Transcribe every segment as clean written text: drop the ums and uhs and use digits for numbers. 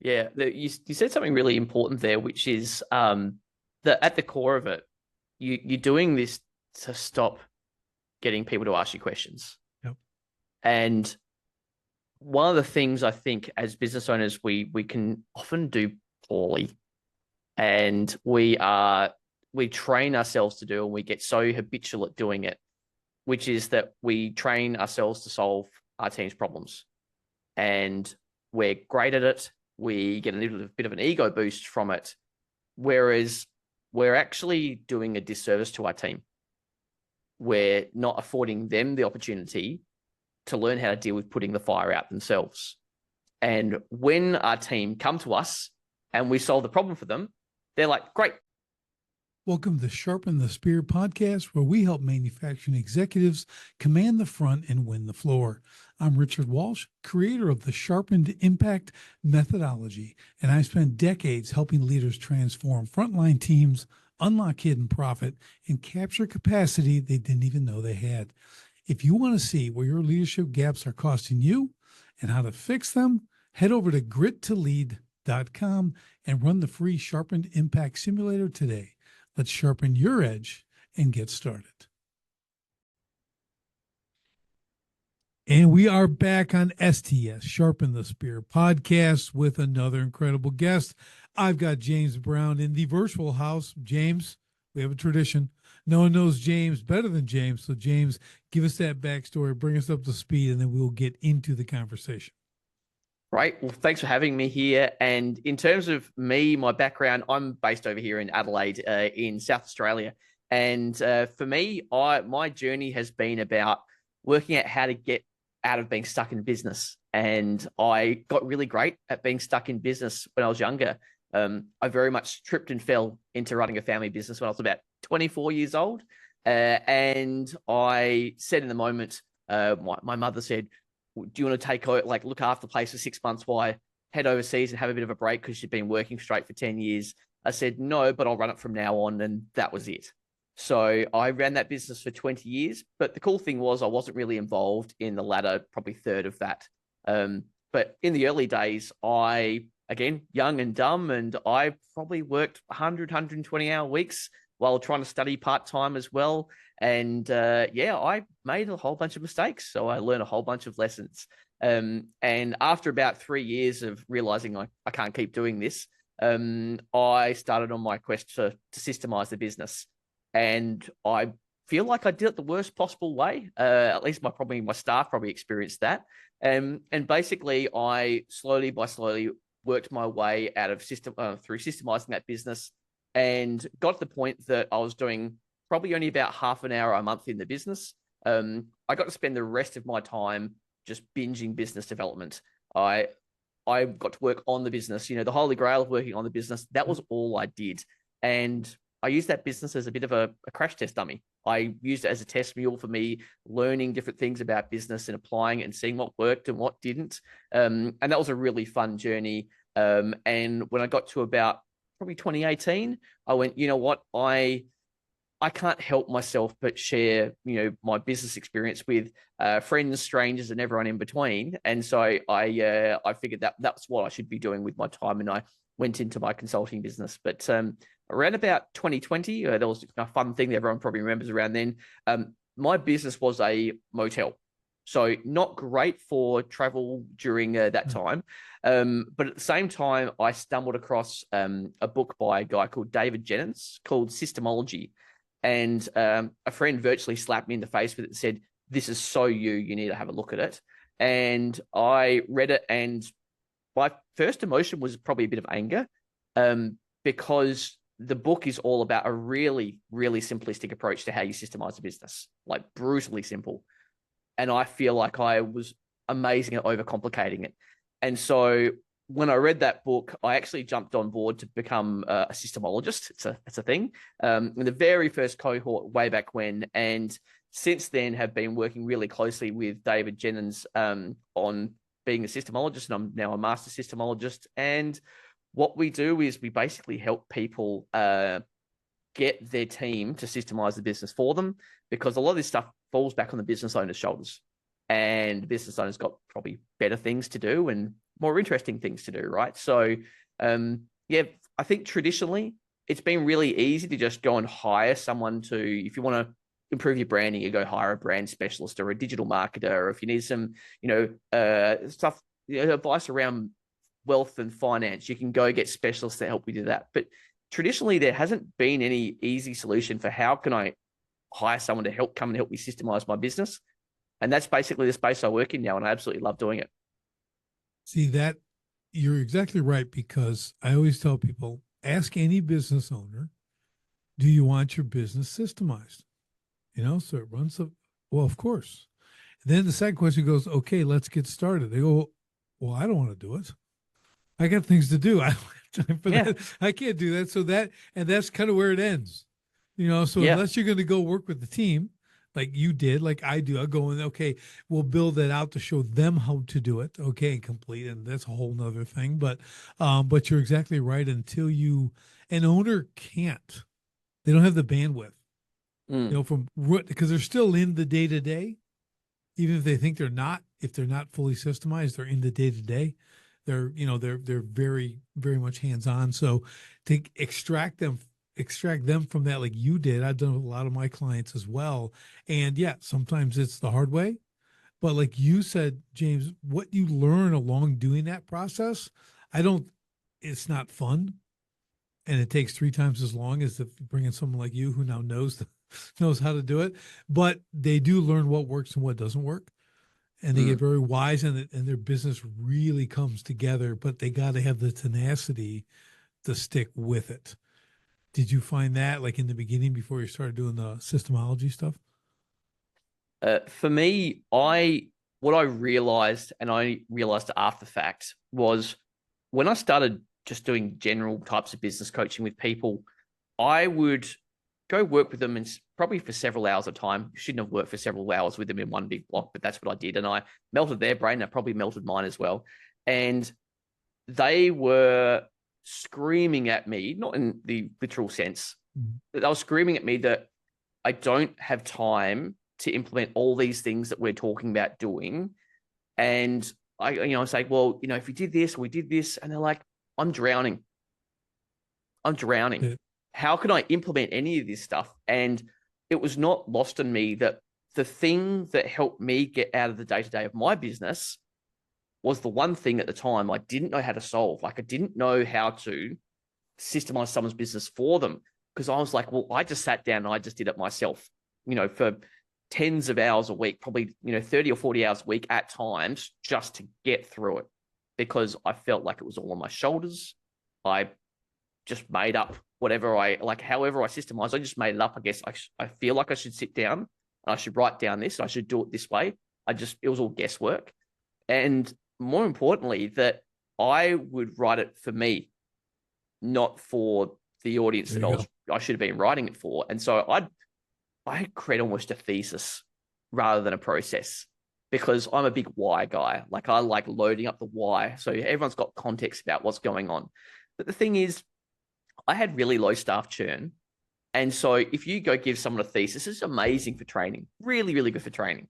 Yeah, you said something really important there, which is that at the core of it, you're doing this to stop getting people to ask you questions. Yep. And one of the things I think as business owners we can often do poorly, and we train ourselves to do, and we get so habitual at doing it, which is that we train ourselves to solve our team's problems, and we're great at it. We get a little bit of an ego boost from it, whereas we're actually doing a disservice to our team. We're not affording them the opportunity to learn how to deal with putting the fire out themselves. And when our team come to us and we solve the problem for them, they're like, great. Welcome to Sharpen the Spear podcast, where we help manufacturing executives command the front and win the floor. I'm Richard Walsh, creator of the Sharpened Impact methodology, and I spent decades helping leaders transform frontline teams, unlock hidden profit, and capture capacity they didn't even know they had. If you want to see where your leadership gaps are costing you and how to fix them, head over to grittolead.com and run the free Sharpened Impact Simulator today. Let's sharpen your edge and get started. And we are back on STS, Sharpen the Spear podcast, with another incredible guest. I've got James Brown in the virtual house. James, we have a tradition. No one knows James better than James. So, James, give us that backstory, bring us up to speed, and then we'll get into the conversation. Right. Well, thanks for having me here. And in terms of me, my background, I'm based over here in Adelaide, in South Australia. And for me, my journey has been about working out how to get out of being stuck in business. And I got really great at being stuck in business when I was younger. I very much tripped and fell into running a family business when I was about 24 years old. And I said in the moment, my mother said, do you want to look after the place for 6 months while I head overseas and have a bit of a break because she'd been working straight for 10 years? I said, no, but I'll run it from now on. And that was it. So I ran that business for 20 years. But the cool thing was I wasn't really involved in the latter, probably third of that. But in the early days, again, young and dumb, and I probably worked 100, 120-hour weeks while trying to study part-time as well. And I made a whole bunch of mistakes. So I learned a whole bunch of lessons. And after about 3 years of realizing I can't keep doing this, I started on my quest to systemize the business. And I feel like I did it the worst possible way. At least my staff probably experienced that. And basically, I slowly worked my way out of through systemizing that business, and got to the point that I was doing probably only about half an hour a month in the business. I got to spend the rest of my time just binging business development. I got to work on the business, the holy grail of working on the business. That was all I did. And I used that business as a bit of a crash test dummy. I used it as a test mule for me, learning different things about business and applying it and seeing what worked and what didn't. And that was a really fun journey. And when I got to about probably 2018, I went, you know what, I can't help myself but share, my business experience with friends, strangers, and everyone in between. And so I figured that that's what I should be doing with my time, and I went into my consulting business. But around about 2020, there was a fun thing that everyone probably remembers around then. My business was a motel. So not great for travel during that time. But at the same time, I stumbled across a book by a guy called David Jennings called Systemology. And a friend virtually slapped me in the face with it and said, this is so you need to have a look at it. And I read it, and my first emotion was probably a bit of anger, because the book is all about a really, really simplistic approach to how you systemize a business, like brutally simple. And I feel like I was amazing at overcomplicating it. And so when I read that book, I actually jumped on board to become a systemologist. It's a thing. In the very first cohort way back when, and since then have been working really closely with David Jennings on being a systemologist, and I'm now a master systemologist. And what we do is we basically help people get their team to systemize the business for them, because a lot of this stuff falls back on the business owner's shoulders, and the business owner's got probably better things to do. And more interesting things to do, right? So, yeah, I think traditionally it's been really easy to just go and hire someone to, if you want to improve your branding, you go hire a brand specialist or a digital marketer, or if you need some, stuff, advice around wealth and finance, you can go get specialists to help you do that. But traditionally, there hasn't been any easy solution for how can I hire someone to come and help me systemize my business. And that's basically the space I work in now, and I absolutely love doing it. See that you're exactly right, because I always tell people, ask any business owner, do you want your business systemized? So it runs up. Well, of course. Then the second question goes, okay, let's get started. They go, well, I don't want to do it. I got things to do. I don't have time for that. I can't do that. And that's kind of where it ends. So unless you're going to go work with the team, like you did, like I do, I'll go in, okay, we'll build that out to show them how to do it. Okay. And complete. And that's a whole nother thing. But you're exactly right. Until an owner can't, they don't have the bandwidth, because they're still in the day to day, even if they think they're not, if they're not fully systemized, they're in the day to day. They're very, very much hands on. So to extract them from that, like you did, I've done with a lot of my clients as well. And yeah, sometimes it's the hard way, but like you said, James, what you learn along doing that process, it's not fun. And it takes 3 times as long as if bringing someone like you who now knows how to do it, but they do learn what works and what doesn't work. And they get very wise, and their business really comes together, but they got to have the tenacity to stick with it. Did you find that like in the beginning before you started doing the systemology stuff? For me, what I realized, and I realized after the fact, was when I started just doing general types of business coaching with people, I would go work with them and probably for several hours at a time. Shouldn't have worked for several hours with them in one big block, but that's what I did. And I melted their brain. I probably melted mine as well. And they were screaming at me, not in the literal sense, but they were screaming at me that I don't have time to implement all these things that we're talking about doing. And I say, well, if we did this, we did this. And they're like, I'm drowning. Yeah. How can I implement any of this stuff? And it was not lost on me that the thing that helped me get out of the day-to-day of my business was the one thing at the time I didn't know how to solve. Like I didn't know how to systemize someone's business for them, because I was like, well, I just sat down and I just did it myself, for tens of hours a week, probably, 30 or 40 hours a week at times, just to get through it, because I felt like it was all on my shoulders. I just made up whatever however I systemize, I just made it up. I guess I feel like I should sit down and I should write down this. I should do it this way. It was all guesswork. And more importantly, that I would write it for me, not for the audience that I should have been writing it for. And so I create almost a thesis rather than a process, because I'm a big why guy. Like I like loading up the why, so everyone's got context about what's going on. But the thing is, I had really low staff churn. And so if you go give someone a thesis, it's amazing for training, really, really good for training.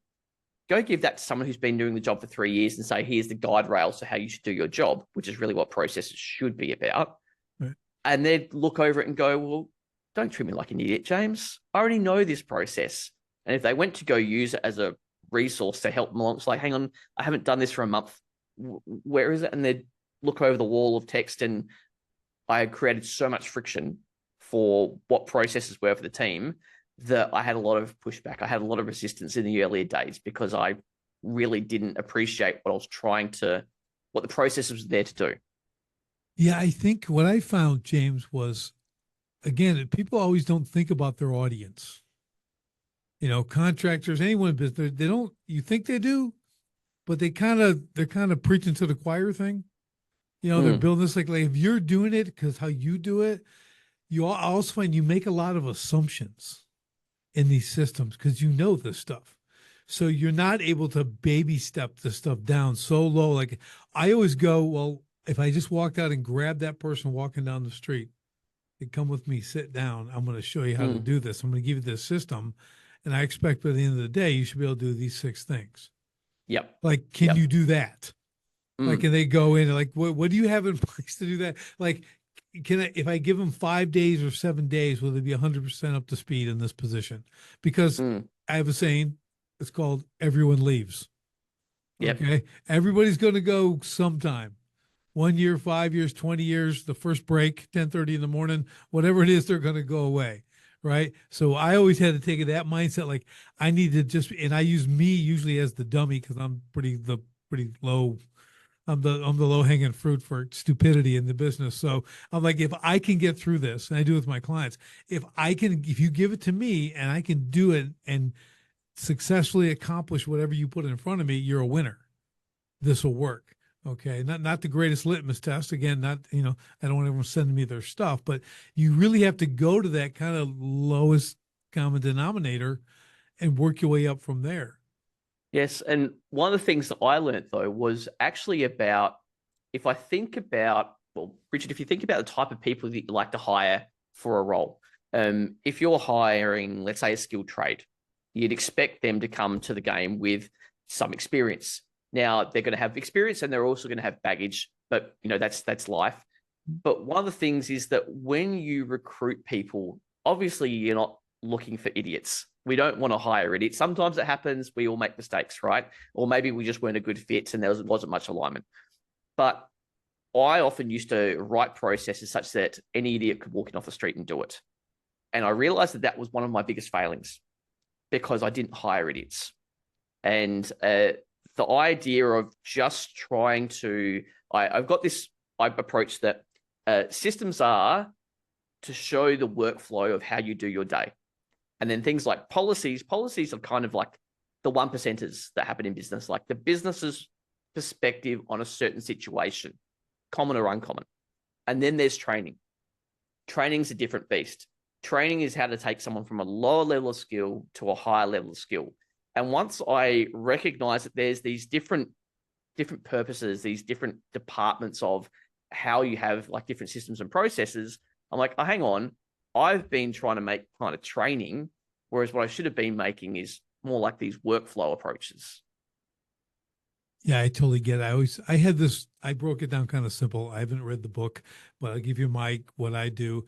Go give that to someone who's been doing the job for 3 years and say, here's the guide rails to how you should do your job, which is really what processes should be about. Right. And they'd look over it and go, well, don't treat me like an idiot, James. I already know this process. And if they went to go use it as a resource to help them along, it's like, hang on, I haven't done this for a month. Where is it? And they'd look over the wall of text, and I had created so much friction for what processes were for the team that I had a lot of pushback. I had a lot of resistance in the earlier days because I really didn't appreciate what the process was there to do. Yeah, I think what I found, James, was, again, people always don't think about their audience. Contractors, anyone in business, they don't, you think they do, but they're kind of preaching to the choir thing. They're building this like if you're doing it because how you do it, you also find you make a lot of assumptions in these systems because you know this stuff. So you're not able to baby step the stuff down so low. Like I always go, well, if I just walked out and grabbed that person walking down the street, they come with me, sit down. I'm going to show you how to do this. I'm going to give you this system. And I expect by the end of the day, you should be able to do these 6 things. Yep. Like, can you do that? Like, Mm, can they go in and like, what do you have in place to do that? Like, can I, if I give them 5 days or 7 days, will they be 100% up to speed in this position? Because mm. I have a saying, it's called everyone leaves. Yep. Okay. Everybody's going to go sometime. 1 year, 5 years, 20 years, the first break, 10:30 in the morning, whatever it is, they're going to go away. Right. So I always had to take that mindset. Like I need to just, and I use me usually as the dummy because I'm pretty low. I'm the low hanging fruit for stupidity in the business. So I'm like, if I can get through this, and I do with my clients, if you give it to me and I can do it and successfully accomplish whatever you put in front of me, you're a winner. This will work. Okay. Not the greatest litmus test. Again, not, I don't want everyone sending me their stuff, but you really have to go to that kind of lowest common denominator and work your way up from there. Yes. And one of the things that I learned though was actually about if I think about, well, Richard, if you think about the type of people that you like to hire for a role, if you're hiring, let's say, a skilled trade, you'd expect them to come to the game with some experience. Now they're going to have experience and they're also going to have baggage, but that's life. But one of the things is that when you recruit people, obviously you're not looking for idiots. We don't want to hire idiots. Sometimes it happens. We all make mistakes, right? Or maybe we just weren't a good fit and there wasn't much alignment. But I often used to write processes such that any idiot could walk in off the street and do it. And I realized that was one of my biggest failings because I didn't hire idiots. And the idea of just trying to, I've got this approach that systems are to show the workflow of how you do your day. And then things like policies are kind of like the 1%ers that happen in business, like the business's perspective on a certain situation, common or uncommon. And then there's training. Training's a different beast. Training is how to take someone from a lower level of skill to a higher level of skill. And once I recognize that there's these different purposes, these different departments of how you have like different systems and processes, I'm like, oh, hang on, I've been trying to make kind of training, whereas what I should have been making is more like these workflow approaches. Yeah, I totally get it. I broke it down kind of simple. I haven't read the book, but I'll give you what I do.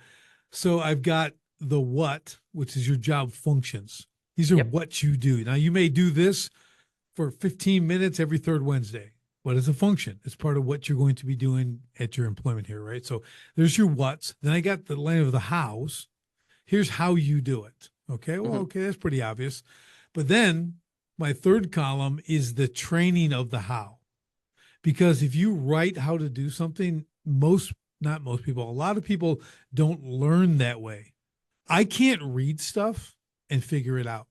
So I've got the what, which is your job functions. These are Yep. what you do. Now you may do this for 15 minutes every third Wednesday. What is a function? It's part of what you're going to be doing at your employment here, right? So there's your what's. Then I got the line of the hows. Here's how you do it. Okay. Well, Mm-hmm. okay, that's pretty obvious. But then my third column is the training of the how. Because if you write how to do something, not most people, a lot of people don't learn that way. I can't read stuff and figure it out.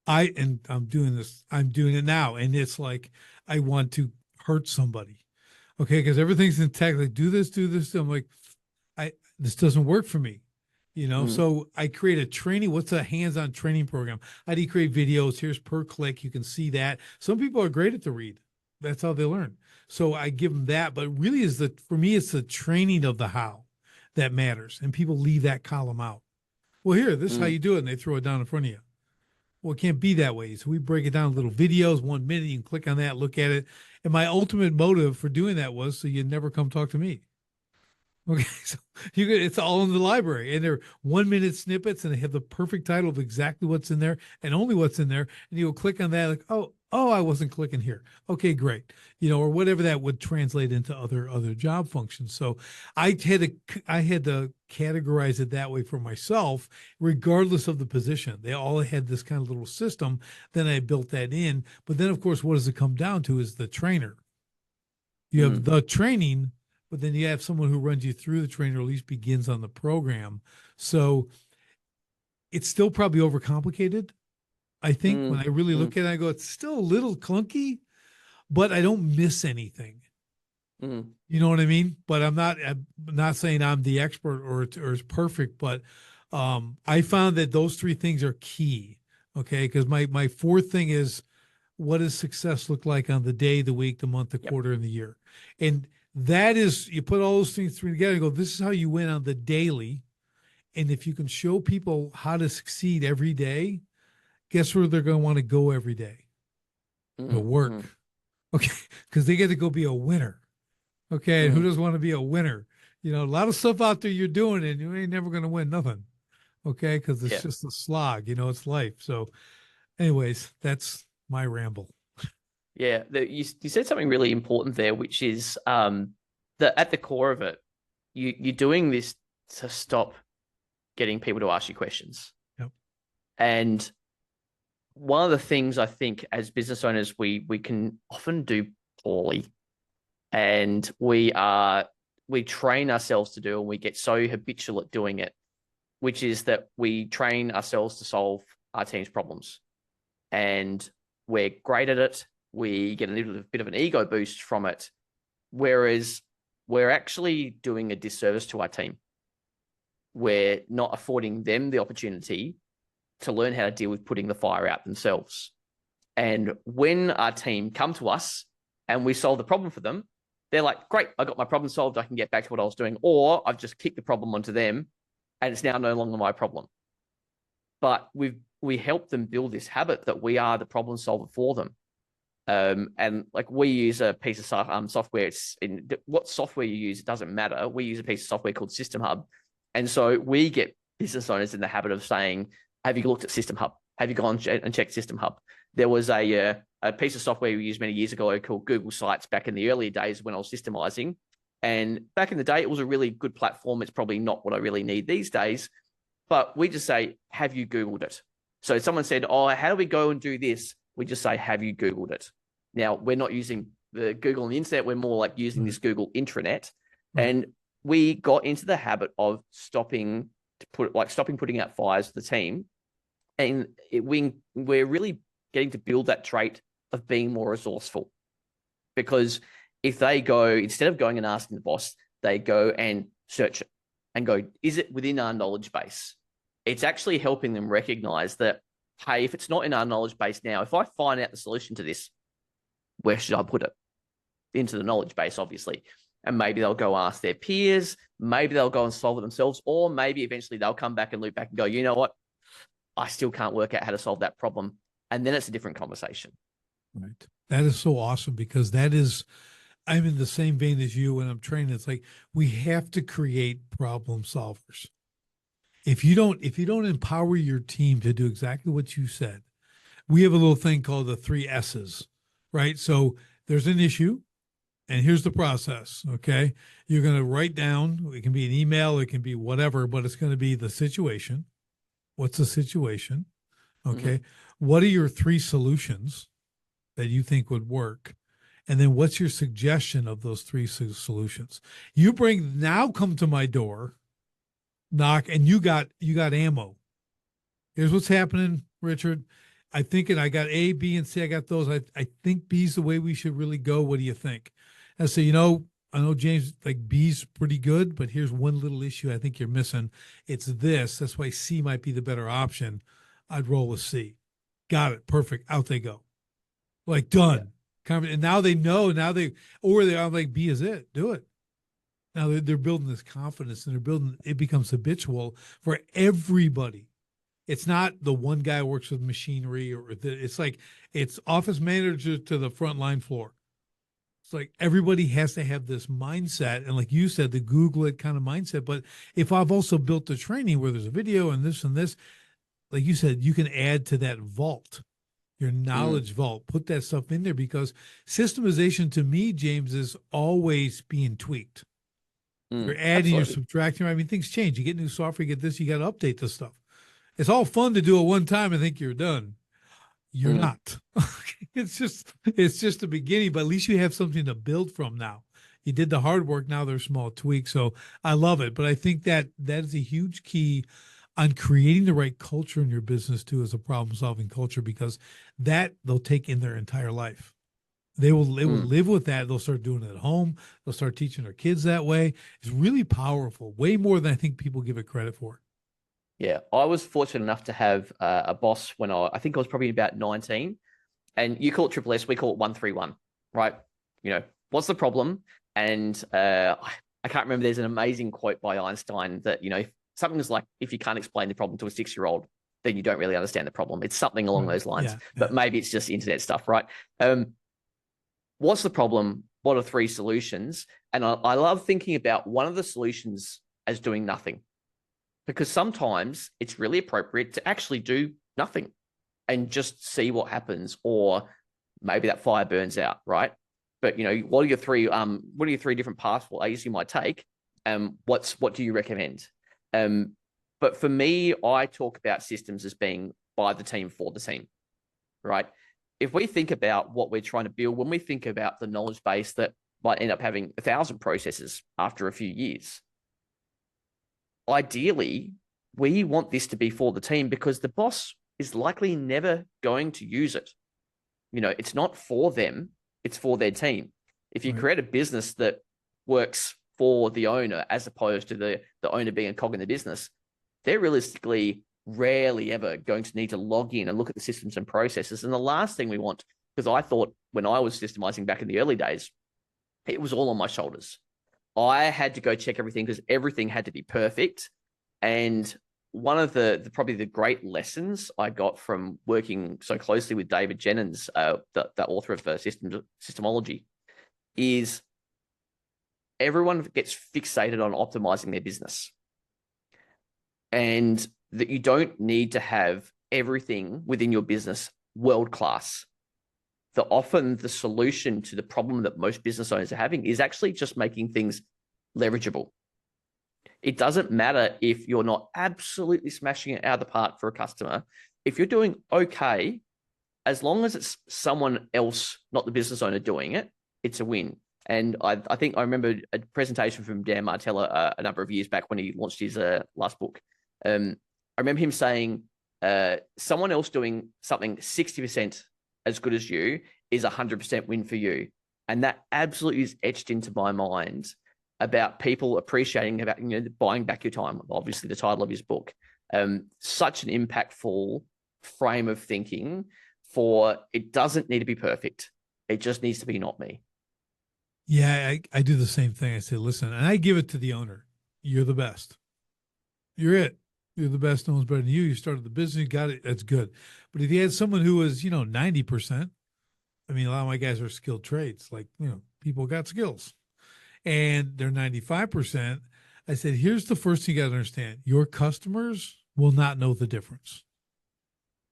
I'm doing this, I'm doing it now. And it's like, I want to hurt somebody. Okay. Because everything's in text, like do this, do this. I'm like, this doesn't work for me. Mm. So I create a training. What's a hands-on training program? How do you create videos? Here's per click. You can see that. Some people are great at the read. That's how they learn. So I give them that, but really for me, it's the training of the how that matters. And people leave that column out. Well, here, this is how Mm. you do it. And they throw it down in front of you. Well, it can't be that way. So we break it down in little videos, 1 minute. You can click on that, look at it. And my ultimate motive for doing that was so you'd never come talk to me. Okay, so it's all in the library, and they're 1 minute snippets, and they have the perfect title of exactly what's in there and only what's in there. And you'll click on that, like, oh, I wasn't clicking here. Okay, great, or whatever that would translate into other job functions. So I had to categorize it that way for myself, regardless of the position. They all had this kind of little system. Then I built that in, but then of course, what does it come down to is the trainer. You have Mm. the training, but then you have someone who runs you through the training, or at least begins on the program. So it's still probably overcomplicated. I think when Mm. I really Mm. look at it, I go, it's still a little clunky, but I don't miss anything. Mm. You know what I mean? But I'm not saying I'm the expert or it's perfect, but I found that those three things are key. Okay. Because my fourth thing is, what does success look like on the day, the week, the month, the Yep. quarter, and the year? And that is, you put all those things together and go, this is how you win on the daily. And if you can show people how to succeed every day, guess where they're going to want to go every day? To Mm. Mm. work. Okay. Because they get to go be a winner. Okay. And who Mm, doesn't want to be a winner? You know, a lot of stuff out there you're doing and you ain't never going to win nothing. Okay. Because it's yeah. just a slog, you know, it's life. So, anyways, that's my ramble. Yeah. You said something really important there, which is that at the core of it, you're doing this to stop getting people to ask you questions. Yep. And one of the things I think as business owners we can often do poorly, and we train ourselves to do, and we get so habitual at doing it, which is that we train ourselves to solve our team's problems, and we're great at it. We get a little bit of an ego boost from it, whereas we're actually doing a disservice to our team. We're not affording them the opportunity to learn how to deal with putting the fire out themselves. And when our team come to us and we solve the problem for them, they're like, great, I got my problem solved. I can get back to what I was doing. Or I've just kicked the problem onto them and it's now no longer my problem. But we help them build this habit that we are the problem solver for them. And like we use a piece of software. It's in what software you use, it doesn't matter. We use a piece of software called System Hub. And so we get business owners in the habit of saying, have you looked at System Hub? Have you gone and checked System Hub? There was a piece of software we used many years ago called Google Sites back in the earlier days when I was systemizing. And back in the day, it was a really good platform. It's probably not what I really need these days. But we just say, have you Googled it? So if someone said, oh, how do we go and do this? We just say, have you Googled it? Now, we're not using the Google on the internet. We're more like using this Google intranet. Right. And we got into the habit of stopping putting out fires for the team. And we're really getting to build that trait of being more resourceful. Because if they go, instead of going and asking the boss, they go and search it and go, is it within our knowledge base? It's actually helping them recognize that, hey, if it's not in our knowledge base now, if I find out the solution to this, where should I put it? Into the knowledge base, obviously. And maybe they'll go ask their peers, maybe they'll go and solve it themselves, or maybe eventually they'll come back and loop back and go, you know what? I still can't work out how to solve that problem. And then it's a different conversation. Right. That is so awesome because I'm in the same vein as you when I'm training. It's like we have to create problem solvers. If you don't empower your team to do exactly what you said, we have a little thing called the 3 S's, right? So there's an issue, and here's the process. Okay. You're going to write down, it can be an email, it can be whatever, but it's going to be the situation. What's the situation? Okay. Mm-hmm. What are your 3 solutions that you think would work? And then what's your suggestion of those 3 solutions? Come to my door, knock, and you got ammo. Here's what's happening, Richard. I got A, B, and C. I got those. I think B's the way we should really go. What do you think? And so, I know James, like B's pretty good, but here's one little issue I think you're missing. It's this. That's why C might be the better option. I'd roll with C. Got it. Perfect. Out they go. Like done. Yeah. And now they know. I'm like, B is it. Do it. Now they're building this confidence, and it becomes habitual for everybody. It's not the one guy who works with machinery it's office manager to the frontline floor. It's like everybody has to have this mindset. And like you said, the Google it kind of mindset. But if I've also built the training where there's a video and this, like you said, you can add to that vault, your knowledge vault, put that stuff in there, because systemization to me, James, is always being tweaked. You're adding, you're subtracting. I mean, things change. You get new software, you get this, you got to update this stuff. It's all fun to do it one time and think you're done. You're not. It's just the beginning, but at least you have something to build from now. You did the hard work. Now there's small tweaks. So I love it. But I think that is a huge key on creating the right culture in your business too, as a problem solving culture, because that they'll take in their entire life. They will live with that. They'll start doing it at home. They'll start teaching their kids that way. It's really powerful, way more than I think people give it credit for. Yeah, I was fortunate enough to have a boss when I think I was probably about 19, and you call it triple S, we call it 131, right? What's the problem? And I can't remember. There's an amazing quote by Einstein that, something's like, if you can't explain the problem to a 6-year-old, then you don't really understand the problem. It's something along those lines, but maybe it's just internet stuff, right? what's the problem? What are three solutions? And I love thinking about one of the solutions as doing nothing, because sometimes it's really appropriate to actually do nothing and just see what happens, or maybe that fire burns out, right? But what are your three different paths you might take? What do you recommend? But for me, I talk about systems as being by the team for the team, right? If we think about what we're trying to build, when we think about the knowledge base that might end up having 1,000 processes after a few years, ideally, we want this to be for the team, because the boss is likely never going to use it. It's not for them, it's for their team. If you create a business that works for the owner as opposed to the owner being a cog in the business, they're realistically rarely ever going to need to log in and look at the systems and processes. And the last thing we want, because I thought when I was systemizing back in the early days, it was all on my shoulders. I had to go check everything because everything had to be perfect. And one of the probably the great lessons I got from working so closely with David Jennings, the author of Systemology, is everyone gets fixated on optimizing their business, and that you don't need to have everything within your business world-class. That often the solution to the problem that most business owners are having is actually just making things leverageable. It doesn't matter if you're not absolutely smashing it out of the park for a customer. If you're doing okay, as long as it's someone else, not the business owner, doing it, it's a win. And I think I remember a presentation from Dan Martella a number of years back when he launched his last book. I remember him saying, someone else doing something 60% as good as you is 100% win for you. And that absolutely is etched into my mind about people appreciating, about buying back your time. Obviously, the title of his book. Such an impactful frame of thinking for it doesn't need to be perfect. It just needs to be not me. Yeah, I do the same thing. I say, listen, and I give it to the owner. You're the best. You're it. You're the best. No one's better than you. You started the business. You got it. That's good. But if you had someone who was, 90%, I mean, a lot of my guys are skilled trades. Like, people got skills. And they're 95%. I said, here's the first thing you got to understand. Your customers will not know the difference.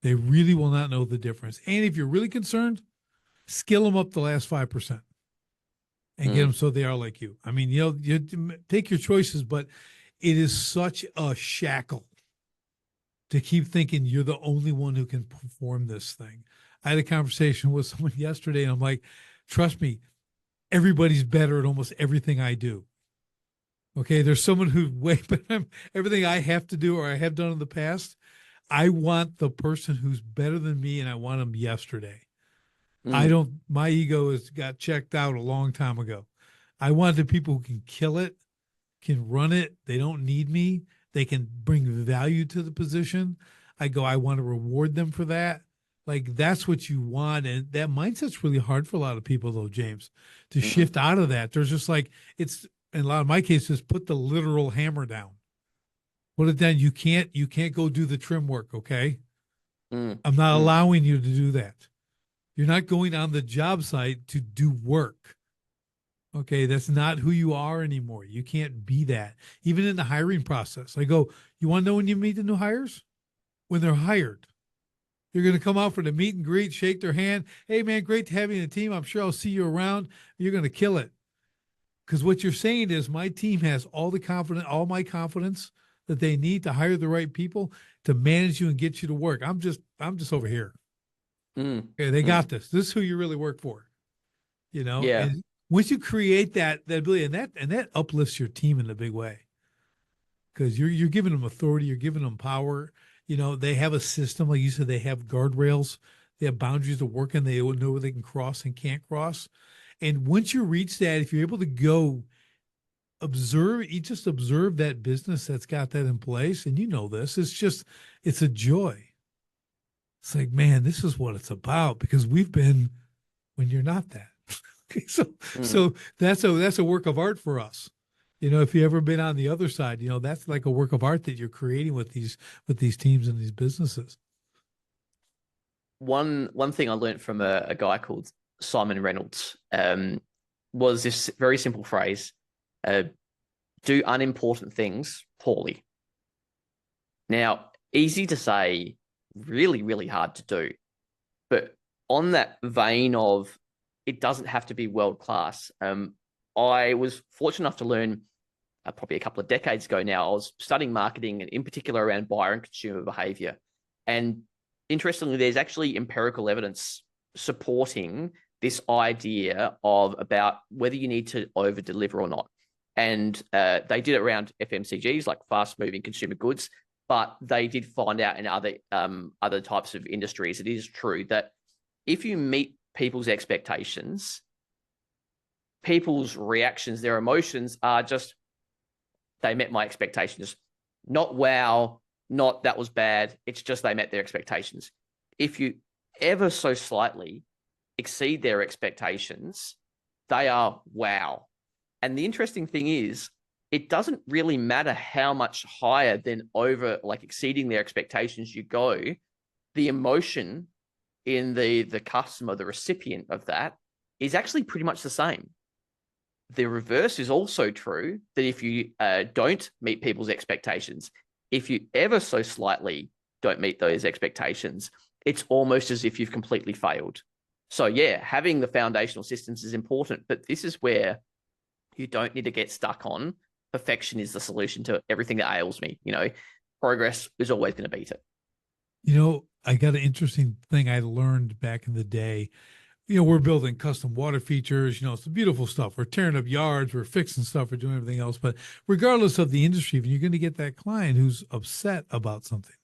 They really will not know the difference. And if you're really concerned, skill them up the last 5% and get them so they are like you. I mean, you take your choices, but it is such a shackle to keep thinking you're the only one who can perform this thing. I had a conversation with someone yesterday, and I'm like, trust me, everybody's better at almost everything I do. Okay, there's someone who's way better at everything I have to do or I have done in the past. I want the person who's better than me, and I want them yesterday. My ego has got checked out a long time ago. I want the people who can kill it, can run it. They don't need me. They can bring value to the position. I want to reward them for that. Like, that's what you want. And that mindset's really hard for a lot of people, though, James, to shift out of that. There's just like, it's, in a lot of my cases, put the literal hammer down. Put it down. You can't go do the trim work. Okay. I'm not allowing you to do that. You're not going on the job site to do work. Okay, that's not who you are anymore. You can't be that. Even in the hiring process, I go, you want to know when you meet the new hires? When they're hired. You're going to come out for the meet and greet, shake their hand. Hey, man, great to have you in the team. I'm sure I'll see you around. You're going to kill it. Because what you're saying is my team has all my confidence that they need to hire the right people to manage you and get you to work. I'm just over here. Okay, they got this. This is who you really work for. Yeah. And once you create that ability, and that uplifts your team in a big way, because you're giving them authority, you're giving them power. They have a system, like you said, they have guardrails, they have boundaries to work in, they know where they can cross and can't cross. And once you reach that, if you're able to go observe that business that's got that in place, and this, it's a joy. It's like, man, this is what it's about, because we've been when you're not that. Okay, so that's a work of art for us. If you ever been on the other side, that's like a work of art that you're creating with these teams and these businesses. One thing I learned from a guy called Simon Reynolds, was this very simple phrase: do unimportant things poorly. Now, easy to say, really, really hard to do. But on that vein of it doesn't have to be world class, I was fortunate enough to learn probably a couple of decades ago now. I was studying marketing, and in particular around buyer and consumer behavior. And interestingly, there's actually empirical evidence supporting this idea of about whether you need to over deliver or not. And they did it around FMCGs, like fast moving consumer goods, but they did find out in other types of industries, it is true that if you meet people's expectations, people's reactions, their emotions are just, they met my expectations. Not wow, not that was bad. It's just they met their expectations. If you ever so slightly exceed their expectations, they are wow. And the interesting thing is, it doesn't really matter how much higher than over, like exceeding their expectations you go, the emotion in the customer, the recipient of that, is actually pretty much the same. The reverse is also true, that if you don't meet people's expectations, if you ever so slightly don't meet those expectations, it's almost as if you've completely failed. So yeah, having the foundational systems is important, but this is where you don't need to get stuck on perfection is the solution to everything that ails me. Progress is always going to beat it. I got an interesting thing I learned back in the day. We're building custom water features, it's the beautiful stuff. We're tearing up yards, we're fixing stuff, we're doing everything else. But regardless of the industry, you're going to get that client who's upset about something.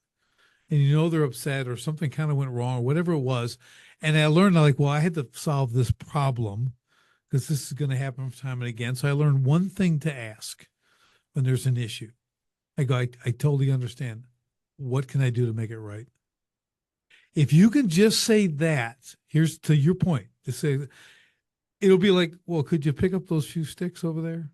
And they're upset or something kind of went wrong or whatever it was. And I learned, I had to solve this problem because this is going to happen from time and again. So I learned one thing to ask when there's an issue. I go, I totally understand. What can I do to make it right? If you can just say that, here's to your point, to say, it'll be like, well, could you pick up those few sticks over there?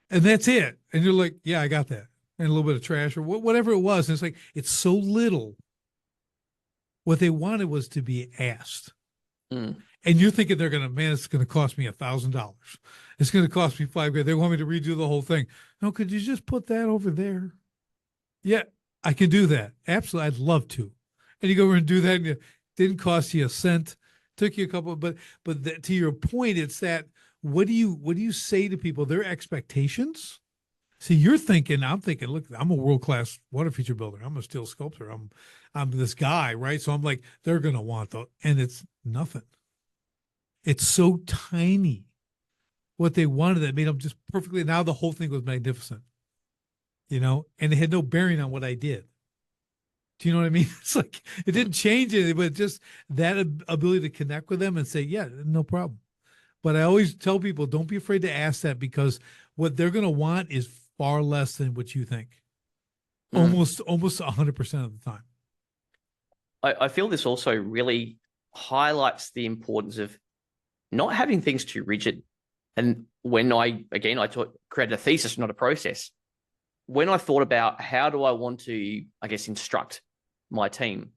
And that's it. And you're like, yeah, I got that. And a little bit of trash or whatever it was. And it's like, it's so little. What they wanted was to be asked. And you're thinking it's going to cost me $1,000. It's going to cost me $5,000. They want me to redo the whole thing. No, could you just put that over there? Yeah, I can do that. Absolutely. I'd love to. And you go over and do that, and it didn't cost you a cent. Took you a couple, but to your point, it's that what do you say to people? Their expectations. See, I'm thinking, look, I'm a world-class water feature builder. I'm a steel sculptor. I'm this guy, right? So I'm like, they're gonna want and it's nothing. It's so tiny what they wanted that made them just perfectly. Now the whole thing was magnificent, and it had no bearing on what I did. Do you know what I mean? It's like, it didn't change anything, but just that ability to connect with them and say, yeah, no problem. But I always tell people, don't be afraid to ask that, because what they're going to want is far less than what you think. Almost 100% of the time. I feel this also really highlights the importance of not having things too rigid. And when I created a thesis, not a process. When I thought about how do I want to, instruct my team,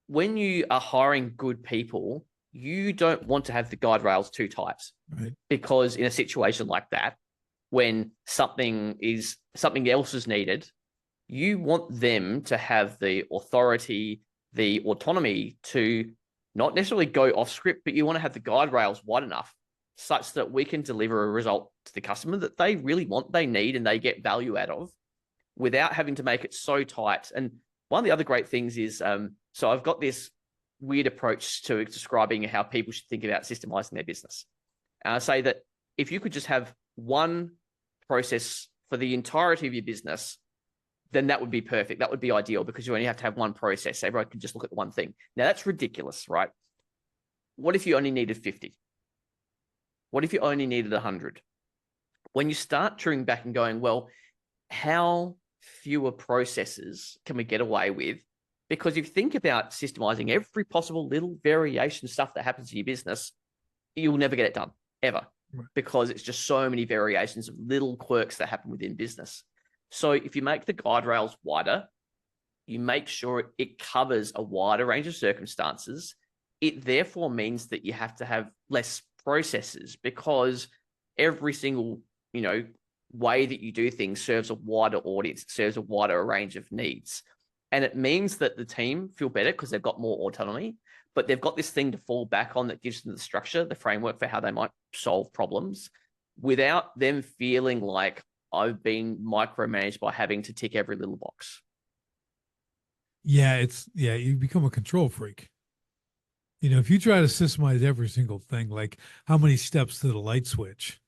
when you are hiring good people, you don't want to have the guide rails too tight, right? Because in a situation like that, when something else is needed, you want them to have the authority, the autonomy to not necessarily go off script, but you want to have the guide rails wide enough such that we can deliver a result to the customer that they really want, they need, and they get value out of, without having to make it so tight. And one of the other great things is, so I've got this weird approach to describing how people should think about systemizing their business. And I say that if you could just have one process for the entirety of your business, then that would be perfect. That would be ideal, because you only have to have one process. Everyone can just look at the one thing. Now that's ridiculous, right? What if you only needed 50? What if you only needed 100? When you start tuning back and going, well, how fewer processes can we get away with? Because if you think about systemizing every possible little variation stuff that happens in your business, you'll never get it done, ever. Right. Because it's just so many variations of little quirks that happen within business. So if you make the guide rails wider, you make sure it covers a wider range of circumstances, it therefore means that you have to have less processes, because every single, way that you do things serves a wider audience, it serves a wider range of needs. And it means that the team feel better because they've got more autonomy, but they've got this thing to fall back on that gives them the structure, the framework for how they might solve problems without them feeling like I've been micromanaged by having to tick every little box. Yeah, you become a control freak. If you try to systemize every single thing, like how many steps to the light switch,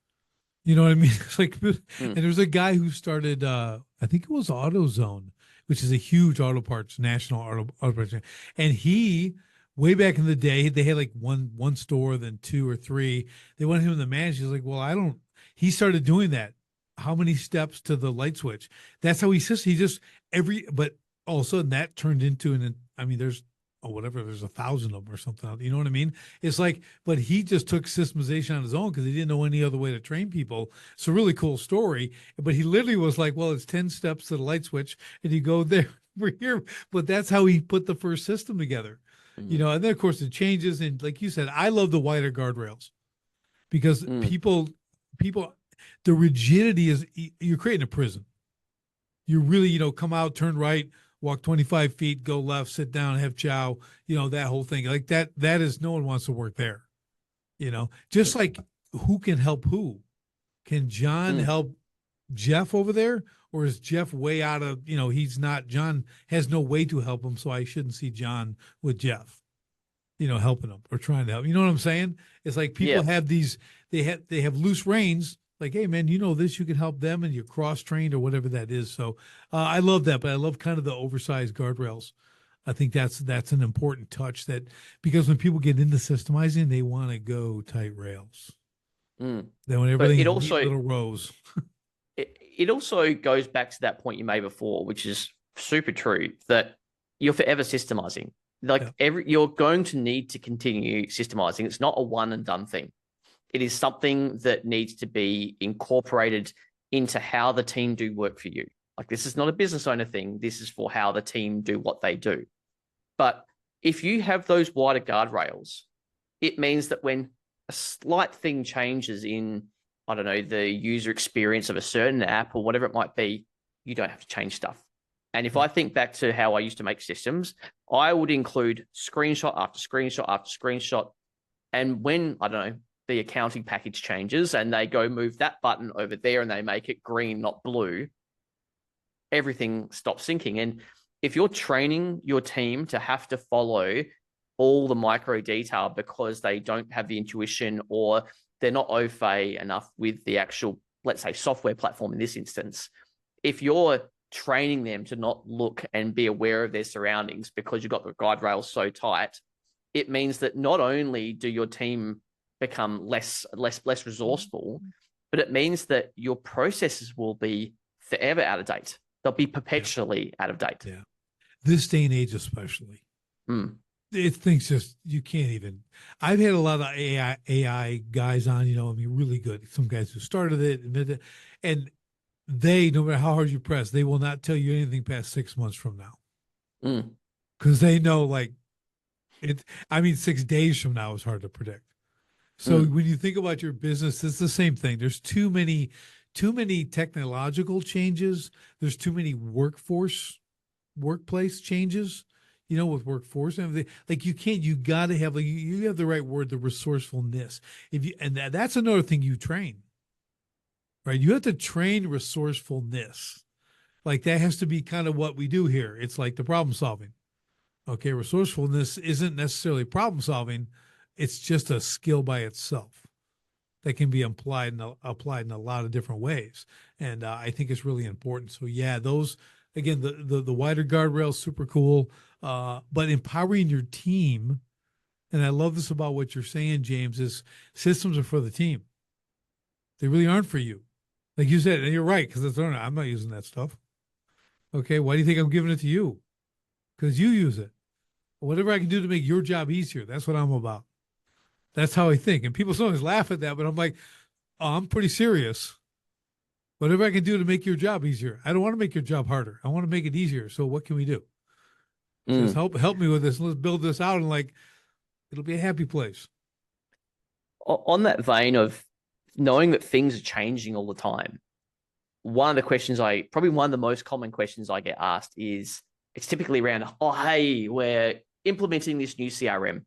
you know what I mean? It's like, and there's a guy who started, I think it was AutoZone, which is a huge auto parts, national auto parts. And he, way back in the day, they had like one store, then two or three. They wanted him to manage. He's like, well, he started doing that. How many steps to the light switch? That's how he but all of a sudden that turned into there's there's 1,000 of them or something. You know what I mean? It's like, but he just took systemization on his own because he didn't know any other way to train people. It's a really cool story. But he literally was like, well, it's 10 steps to the light switch and you go there, over here. But that's how he put the first system together. And then of course it changes. And like you said, I love the wider guardrails because people, the rigidity is, you're creating a prison. You really, come out, turn right, walk 25 feet, go left, sit down, have chow, that whole thing like that. That is, no one wants to work there, just like who can help who. Can John help Jeff over there? Or is Jeff way out of, John has no way to help him. So I shouldn't see John with Jeff, helping him or trying to help. You know what I'm saying? It's like people have these, they have loose reins. Like, hey man, this, you can help them and you're cross-trained or whatever that is. So I love that, but I love kind of the oversized guardrails. I think that's an important touch, that because when people get into systemizing, they want to go tight rails. They want everything in neat little rows. It also goes back to that point you made before, which is super true, that you're forever systemizing. You're going to need to continue systemizing. It's not a one and done thing. It is something that needs to be incorporated into how the team do work for you. Like, this is not a business owner thing. This is for how the team do what they do. But if you have those wider guardrails, it means that when a slight thing changes in, I don't know, the user experience of a certain app or whatever it might be, you don't have to change stuff. And if I think back to how I used to make systems, I would include screenshot after screenshot after screenshot. And when, I don't know, the accounting package changes and they go move that button over there and they make it green, not blue, everything stops syncing. And if you're training your team to have to follow all the micro detail because they don't have the intuition or they're not au fait enough with the actual, let's say, software platform in this instance, if you're training them to not look and be aware of their surroundings because you've got the guide rails so tight, it means that not only do your team become less resourceful, but it means that your processes will be forever out of date. They'll be perpetually out of date. Yeah. This day and age, especially. It thinks just, you can't even, I've had a lot of AI guys on, really good. Some guys who started it, and they, no matter how hard you press, they will not tell you anything past 6 months from now. Because they know, 6 days from now is hard to predict. So when you think about your business, it's the same thing. There's too many technological changes. There's too many workplace changes, with workforce and everything. You got to have, you have the right word, the resourcefulness. That's another thing you train, right? You have to train resourcefulness. That has to be kind of what we do here. It's like the problem solving. Okay. Resourcefulness isn't necessarily problem solving. It's just a skill by itself that can be applied in a lot of different ways. And I think it's really important. So yeah, those, again, the wider guardrails, super cool. But empowering your team, and I love this about what you're saying, James, is systems are for the team. They really aren't for you. Like you said, and you're right, because I'm not using that stuff. Okay, why do you think I'm giving it to you? Because you use it. Whatever I can do to make your job easier, that's what I'm about. That's how I think. And people sometimes laugh at that, but I'm like, oh, I'm pretty serious. Whatever I can do to make your job easier. I don't want to make your job harder. I want to make it easier. So what can we do? Just help me with this. Let's build this out. And It'll be a happy place. On that vein of knowing that things are changing all the time, one of the questions probably one of the most common questions I get asked is, it's typically around, oh, hey, we're implementing this new CRM.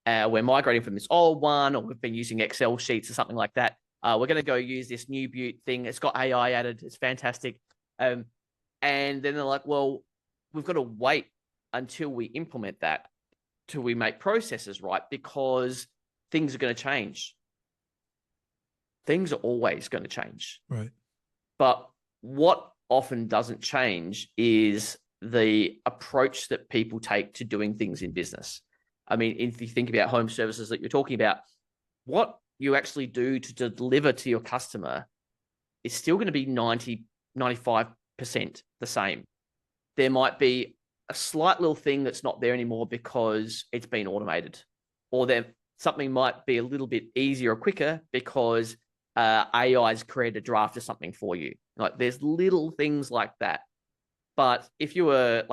We're migrating from this old one, or we've been using Excel sheets or something like that. We're going to go use this new Butte thing. It's got AI added. It's fantastic. And then they're like, well, we've got to wait until we implement that, till we make processes right, because things are going to change. Things are always going to change. Right. But what often doesn't change is the approach that people take to doing things in business. I mean, if you think about home services that you're talking about, what you actually do to deliver to your customer is still going to be 90, 95% the same. There might be a slight little thing that's not there anymore because it's been automated, or something might be a little bit easier or quicker because AI's created a draft of something for you. Like, there's little things like that. But if you were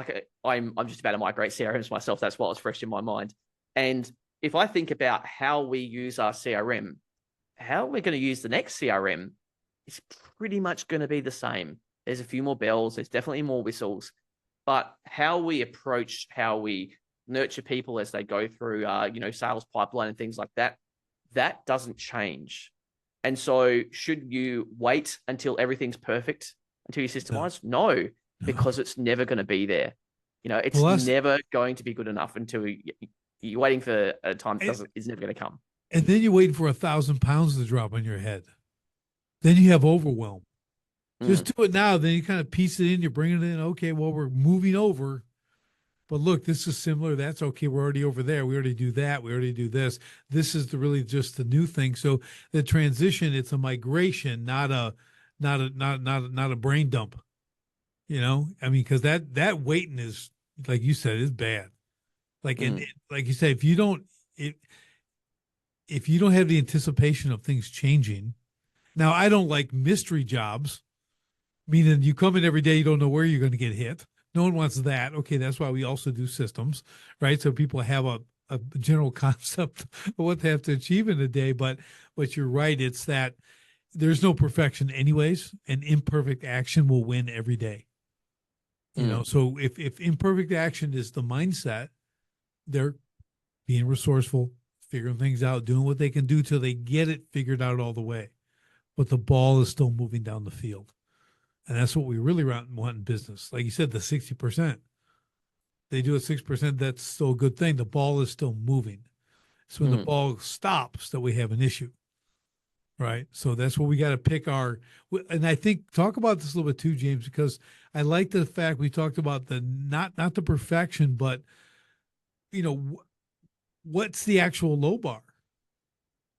I'm just about to migrate CRMs myself. That's what was fresh in my mind. And if I think about how we use our CRM, how we're going to use the next CRM, it's pretty much going to be the same. There's a few more bells. There's definitely more whistles. But how we approach, how we nurture people as they go through, sales pipeline and things like that, that doesn't change. And so should you wait until everything's perfect, until you systemize? No, because it's never going to be there. It's never going to be good enough until you're waiting for a time that is never going to come. And then you're waiting for 1,000 pounds to drop on your head. Then you have overwhelm. Just do it now. Then you kind of piece it in. You bring it in. Okay, well, we're moving over. But look, this is similar. That's okay. We're already over there. We already do that. We already do this. This is really just the new thing. So the transition, it's a migration, not a brain dump. Because that waiting is, like you said, is bad. Like like you say, if you don't have the anticipation of things changing. Now, I don't like mystery jobs, meaning you come in every day, you don't know where you're going to get hit. No one wants that. Okay, that's why we also do systems, right? So people have a general concept of what they have to achieve in a day. But you're right, it's that there's no perfection anyways, and imperfect action will win every day. So if imperfect action is the mindset, they're being resourceful, figuring things out, doing what they can do till they get it figured out all the way. But the ball is still moving down the field. And that's what we really want in business. Like you said, the 60%. They do it 6%, that's still a good thing. The ball is still moving. So when the ball stops, that we have an issue. Right. So that's what we got to pick and I think talk about this a little bit too, James, because I like the fact we talked about the not the perfection, but what's the actual low bar?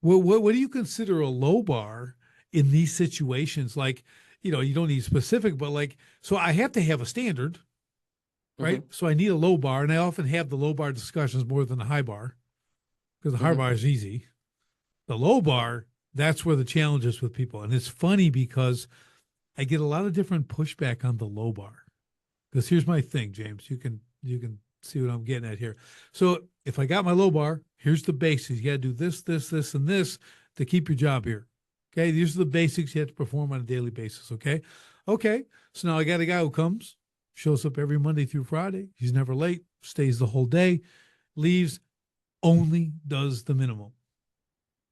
What do you consider a low bar in these situations? Like, you don't need specific, but so I have to have a standard, right? So I need a low bar, and I often have the low bar discussions more than the high bar, because the high bar is easy. The low bar, that's where the challenge is with people. And it's funny because I get a lot of different pushback on the low bar. Because here's my thing, James, you can see what I'm getting at here. So if I got my low bar, here's the basics. You got to do this, this, this, and this to keep your job here. Okay, these are the basics you have to perform on a daily basis. Okay. So now I got a guy who comes, shows up every Monday through Friday. He's never late, stays the whole day, leaves, only does the minimum.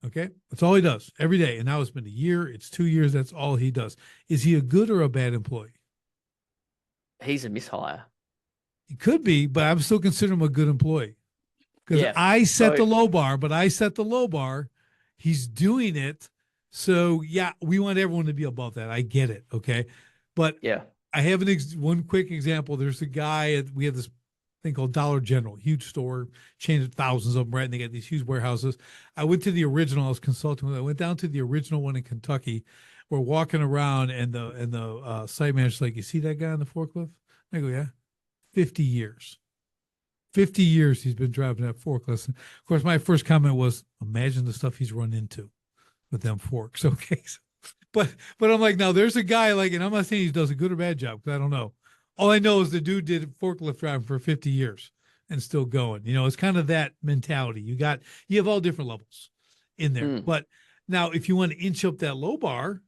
Okay, that's all he does every day. And now it's been a year, it's 2 years. That's all he does. Is he a good or a bad employee? He's a mishire. He could be, but I'm still considering him a good employee because I set the low bar. He's doing it. So yeah, we want everyone to be above that. I get it. Okay. But I have one quick example. There's a guy, we have this thing called Dollar General, huge store, chain of thousands of them, right? And they got these huge warehouses. I went to the original, I was consulting with, I went down to the original one in Kentucky. We're walking around and the site manager's like, you see that guy on the forklift? I go, yeah. 50 years. 50 years he's been driving that forklift. And of course, my first comment was, imagine the stuff he's run into with them forks. Okay. But I'm like, now there's a guy and I'm not saying he does a good or bad job because I don't know. All I know is the dude did forklift driving for 50 years. and still going. It's kind of that mentality. You have all different levels in there. Mm. But now if you want to inch up that low bar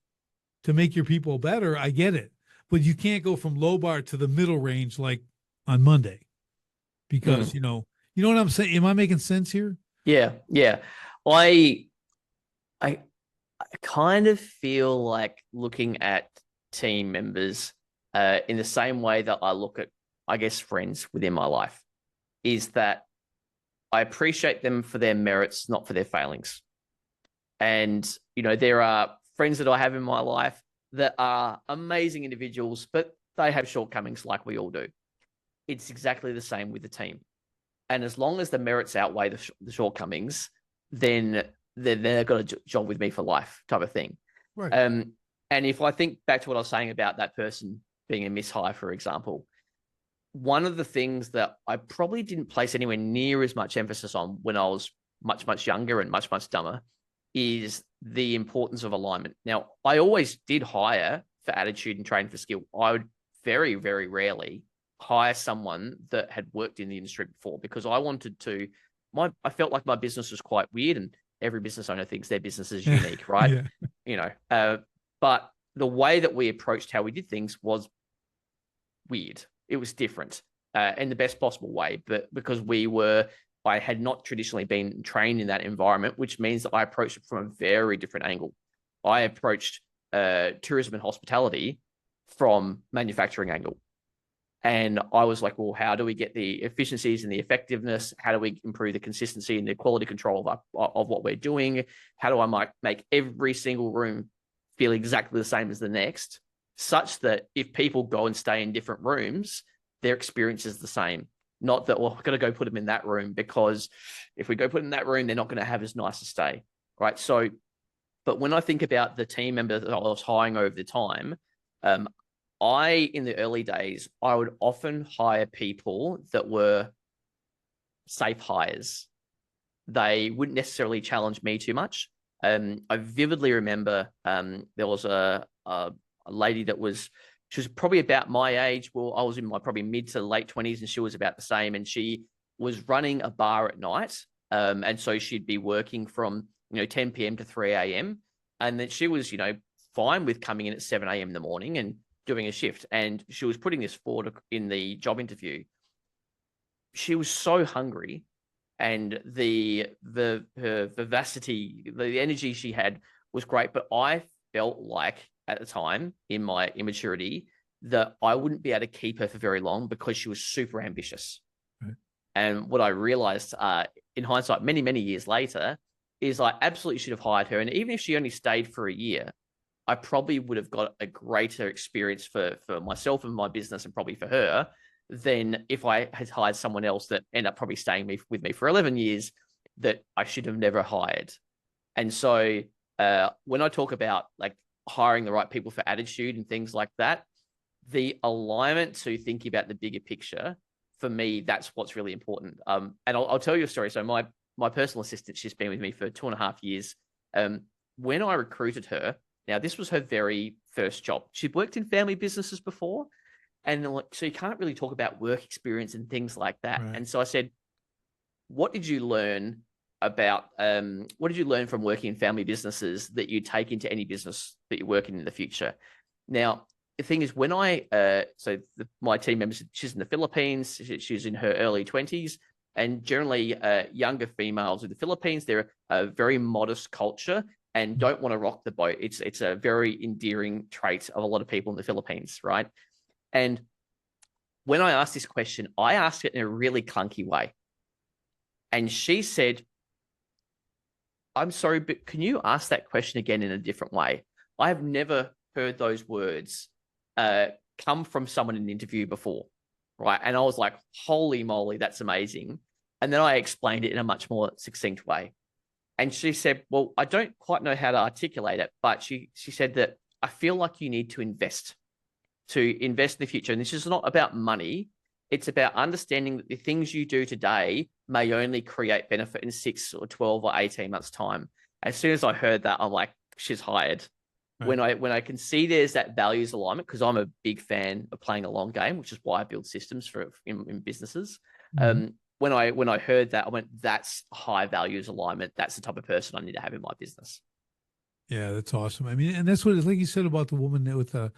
to make your people better, I get it. But you can't go from low bar to the middle range like on Monday because, you know what I'm saying? Am I making sense here? Yeah. Yeah. I, I kind of feel like looking at team members in the same way that I look at, I guess, friends within my life, is that I appreciate them for their merits, not for their failings. And, there are friends that I have in my life that are amazing individuals, but they have shortcomings like we all do. It's exactly the same with the team. And as long as the merits outweigh the shortcomings, then they've got a job with me for life type of thing. Right. And if I think back to what I was saying about that person being a mishire, for example, one of the things that I probably didn't place anywhere near as much emphasis on when I was much, much younger and much, much dumber is the importance of alignment. Now, I always did hire for attitude and train for skill. I would very, very rarely hire someone that had worked in the industry before because I wanted to, I felt like my business was quite weird, and every business owner thinks their business is unique, right? Yeah. But the way that we approached how we did things was weird. It was different in the best possible way, but because I had not traditionally been trained in that environment, which means that I approached it from a very different angle. I approached tourism and hospitality from manufacturing angle. And I was like, well, how do we get the efficiencies and the effectiveness? How do we improve the consistency and the quality control of what we're doing? How do I make every single room feel exactly the same as the next, such that if people go and stay in different rooms, their experience is the same? Not that, well, we're going to go put them in that room because if we go put them in that room, they're not going to have as nice a stay, right? So, but when I think about the team member that I was hiring over the time, in the early days, I would often hire people that were safe hires. They wouldn't necessarily challenge me too much. I vividly remember there was a lady she was probably about my age. Well, I was in my probably mid to late 20s and she was about the same. And she was running a bar at night. And so she'd be working from, 10 p.m. to 3 a.m. And then she was, fine with coming in at 7 a.m. in the morning and doing a shift. And she was putting this forward in the job interview. She was so hungry, and her vivacity, the energy she had was great. But I felt like at the time, in my immaturity, that I wouldn't be able to keep her for very long because she was super ambitious. Right. And what I realized in hindsight, many, many years later, is I absolutely should have hired her. And even if she only stayed for a year, I probably would have got a greater experience for myself and my business, and probably for her, than if I had hired someone else that ended up probably staying with me for 11 years that I should have never hired. And so when I talk about like hiring the right people for attitude and things like that, the alignment to thinking about the bigger picture, for me, that's what's really important. And I'll tell you a story. So my personal assistant, she's been with me for 2.5 years. When I recruited her, now this was her very first job. She'd worked in family businesses before. And so you can't really talk about work experience and things like that. Right. And so I said, what did you learn from working in family businesses that you take into any business that you work in the future? Now, the thing is, when my team member, she's in the Philippines, she's in her early 20s, and generally younger females in the Philippines, they're a very modest culture and don't want to rock the boat. It's a very endearing trait of a lot of people in the Philippines, right? And when I asked this question, I asked it in a really clunky way. And she said, I'm sorry, but can you ask that question again in a different way? I have never heard those words come from someone in an interview before, right? And I was like, holy moly, that's amazing. And then I explained it in a much more succinct way. And she said, well, I don't quite know how to articulate it, but she said that I feel like you need to invest in the future. And this is not about money. It's about understanding that the things you do today may only create benefit in 6 or 12 or 18 months' time. As soon as I heard that, I'm like, she's hired. Right. When I can see there's that values alignment, because I'm a big fan of playing a long game, which is why I build systems in businesses. Mm-hmm. when I heard that, I went, that's high values alignment. That's the type of person I need to have in my business. Yeah, that's awesome. I mean, and that's what, like you said about the woman that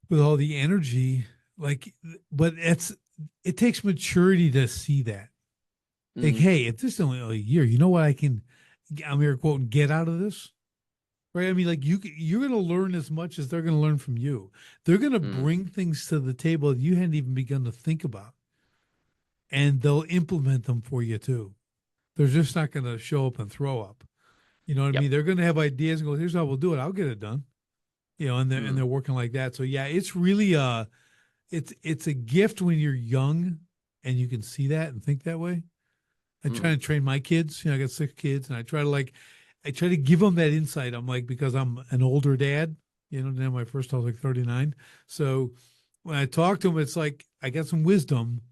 with all the energy, like, but it takes maturity to see that. Like, Mm, hey, if this is only a year, you know what I'm here quoting, get out of this, right? I mean, like you're going to learn as much as they're going to learn from you. They're going to mm, bring things to the table that you hadn't even begun to think about, and they'll implement them for you too. They're just not going to show up and throw up. You know what I yep. mean? They're going to have ideas and go, here's how we'll do it. I'll get it done. You know, and Mm, they're working like that. So yeah, it's really it's a gift when you're young and you can see that and think that way. I try mm, to train my kids. You know, I got 6 kids, and I try to give them that insight. I'm like, because I'm an older dad. You know, now my first I was like 39. So when I talk to them, it's like I got some wisdom.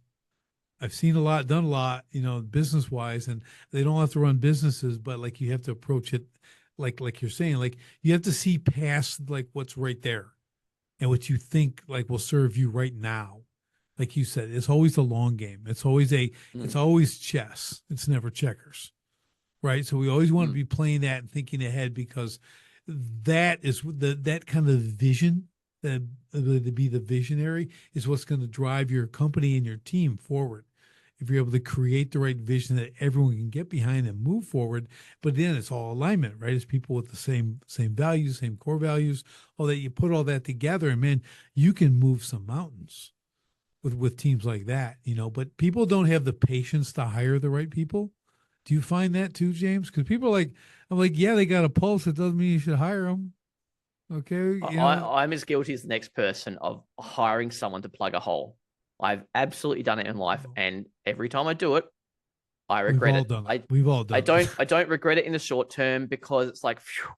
I've seen a lot, done a lot, you know, business wise, and they don't have to run businesses, but like you have to approach it like you're saying, like you have to see past like what's right there and what you think like will serve you right now. Like you said, it's always the long game. It's mm, always chess. It's never checkers. Right. So we always want to mm, be playing that and thinking ahead, because that is that kind of vision, the ability to be the visionary, is what's going to drive your company and your team forward. If you're able to create the right vision that everyone can get behind and move forward, but then it's all alignment, right? It's people with the same values, same core values, all that. You put all that together, and man, you can move some mountains with teams like that, you know. But people don't have the patience to hire the right people. Do you find that too, James? Because people are like, I'm like, yeah, they got a pulse. It doesn't mean you should hire them. Okay, you know. I'm as guilty as the next person of hiring someone to plug a hole. I've absolutely done it in life, and every time I do it, I We've regret all it. done it. We've all I done it. don't regret it in the short term, because it's like, phew,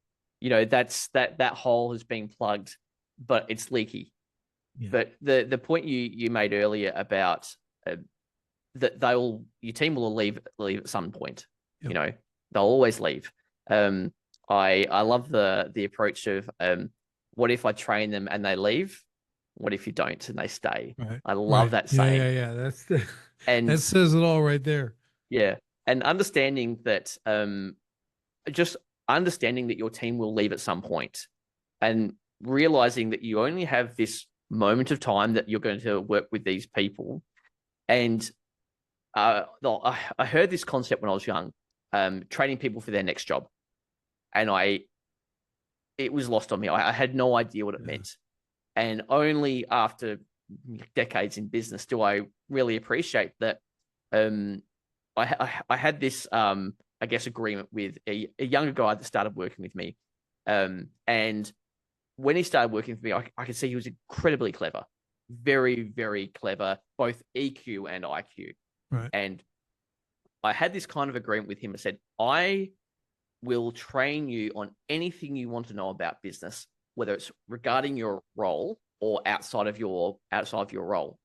that hole has been plugged, but it's leaky. Yeah. But the point you made earlier about uh, that your team will leave at some point. Yep. You know, they'll always leave. Um, I love the approach of what if I train them and they leave? What if you don't and they stay? Right. I love Right. that Yeah. saying. Yeah. Yeah. And That says it all right there. yeah, and understanding that just understanding that your team will leave at some point, and realizing that you only have this moment of time that you're going to work with these people. And I heard this concept when I was young, training people for their next job, and it was lost on me. I had no idea what it Yeah. meant, and only after decades in business do I really appreciate that. Um, I had this I guess agreement with a younger guy that started working with me, and when he started working for me, I could see he was incredibly clever, very very clever, both EQ and IQ. Right. And I had this kind of agreement with him. I said, I will train you on anything you want to know about business, whether it's regarding your role or outside of your role.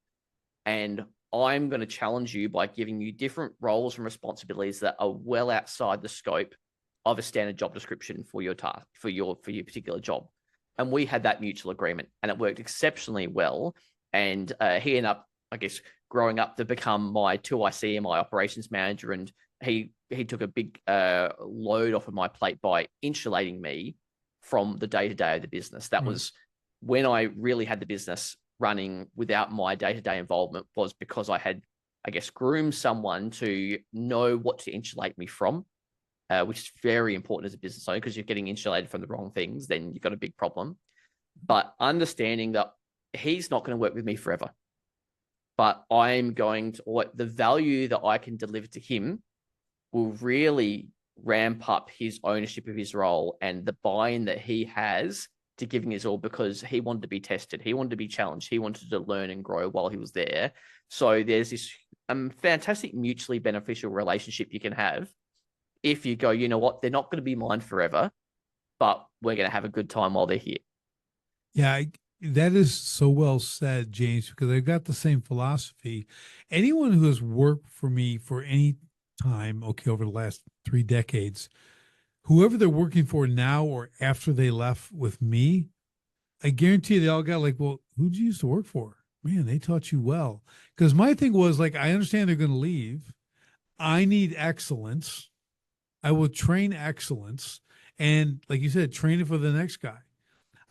And I'm going to challenge you by giving you different roles and responsibilities that are well outside the scope of a standard job description for your task, for your particular job. And we had that mutual agreement, and it worked exceptionally well. And he ended up, I guess, growing up to become my 2IC and my operations manager. And he took a big load off of my plate by insulating me from the day-to-day of the business. That Right. was when I really had the business running without my day-to-day involvement, was because I had, I guess, groomed someone to know what to insulate me from, which is very important as a business owner, because you're getting insulated from the wrong things, then you've got a big problem. But understanding that he's not going to work with me forever, but I'm going to, or the value that I can deliver to him will really ramp up his ownership of his role and the buy-in that he has to giving his all, because he wanted to be tested. He wanted to be challenged. He wanted to learn and grow while he was there. So there's this fantastic mutually beneficial relationship you can have if you go, you know what, they're not going to be mine forever, but we're going to have a good time while they're here. Yeah. That is so well said, James, because I've got the same philosophy. Anyone who has worked for me for any time, okay, over the last 3 decades, whoever they're working for now or after they left with me, I guarantee you they all got like, well, who'd you used to work for? Man, they taught you well. Because my thing was like, I understand they're going to leave. I need excellence. I will train excellence. And like you said, train it for the next guy.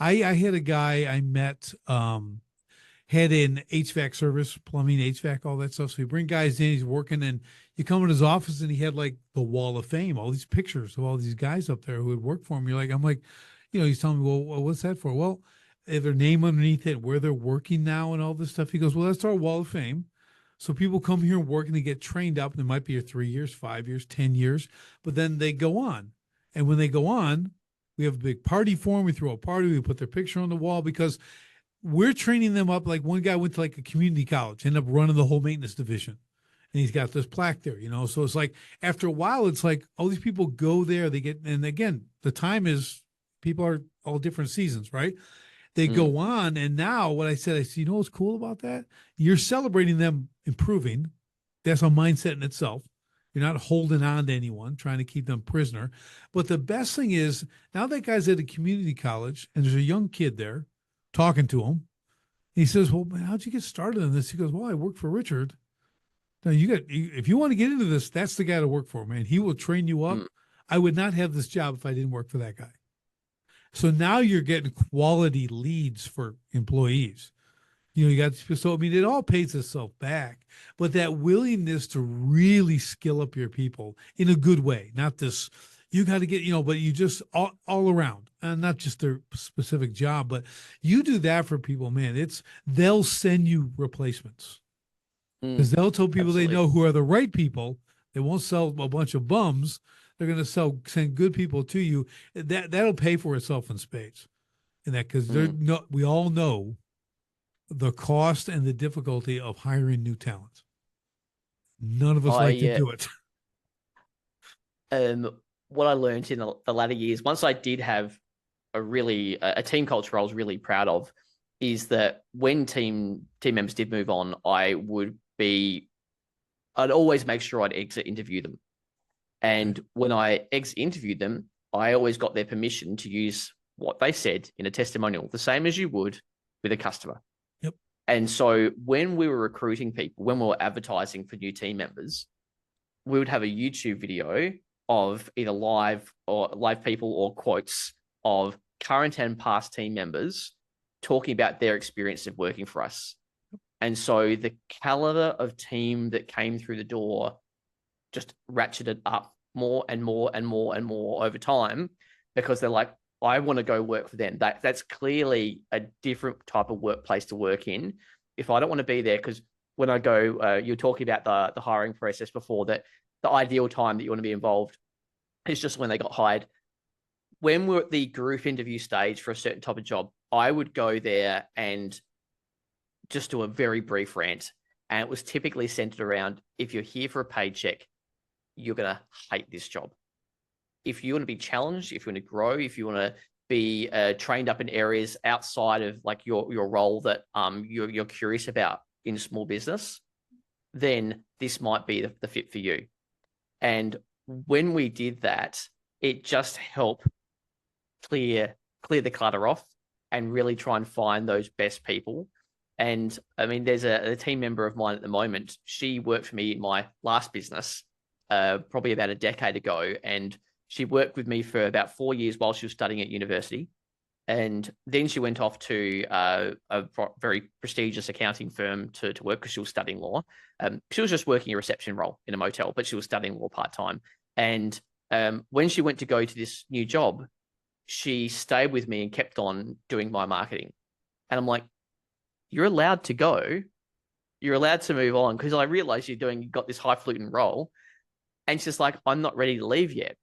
I had a guy I met, had an HVAC service, plumbing, HVAC, all that stuff. So you bring guys in, he's working, and you come in his office and he had like the wall of fame, all these pictures of all these guys up there who had worked for him. I'm like, he's telling me, well, what's that for? Well, they have their name underneath it, where they're working now and all this stuff. He goes, well, that's our wall of fame. So people come here and work and they get trained up, and it might be here 3 years, 5 years, 10 years, but then they go on. And when they go on, we have a big party for them. We throw a party, we put their picture on the wall because we're training them up. Like one guy went to like a community college, ended up running the whole maintenance division. And he's got this plaque there, So it's like after a while, it's like all these people go there, they get, and again, the time is people are all different seasons, right? They go on. And now what I said, what's cool about that? You're celebrating them improving. That's a mindset in itself. You're not holding on to anyone, trying to keep them prisoner. But the best thing is now that guy's at a community college and there's a young kid there talking to him. He says, well, man, how'd you get started in this? He goes, well, I work for Richard. Now if you want to get into this, that's the guy to work for, man. He will train you up. I would not have this job if I didn't work for that guy. So now you're getting quality leads for employees. It all pays itself back, but that willingness to really skill up your people in a good way, not this, you got to get, but you just all around, and not just their specific job, but you do that for people, man, they'll send you replacements because they'll tell people Absolutely. they know who are the right people. They won't sell a bunch of bums. They're going to send good people to you. That'll pay for itself in spades. And that, because we all know the cost and the difficulty of hiring new talent. None of us like to do it. What I learned in the latter years, once I did have a team culture I was really proud of, is that when team members did move on, I'd always make sure I'd exit interview them. And when I exit interviewed them, I always got their permission to use what they said in a testimonial, the same as you would with a customer. Yep. And so when we were recruiting people, when we were advertising for new team members, we would have a YouTube video of either live people or quotes of current and past team members talking about their experience of working for us. And so the caliber of team that came through the door just ratcheted up more and more and more and more over time, because they're like, I want to go work for them. That's clearly a different type of workplace to work in. If I don't want to be there, because when I go, you're talking about the hiring process before, that the ideal time that you want to be involved is just when they got hired. When we're at the group interview stage for a certain type of job, I would go there and just do a very brief rant. And it was typically centered around, if you're here for a paycheck, you're going to hate this job. If you want to be challenged, if you want to grow, if you want to be trained up in areas outside of like your role that you're curious about in small business, then this might be the fit for you. And when we did that, it just helped clear the clutter off and really try and find those best people. And I mean, there's a team member of mine at the moment. She worked for me in my last business, probably about a decade ago. And she worked with me for about 4 years while she was studying at university. And then she went off to a very prestigious accounting firm to work, because she was studying law. She was just working a reception role in a motel, but she was studying law part-time. And when she went to go to this new job, she stayed with me and kept on doing my marketing. And I'm like, you're allowed to go. You're allowed to move on, because I realized you've got this highfalutin role. And she's like, I'm not ready to leave yet.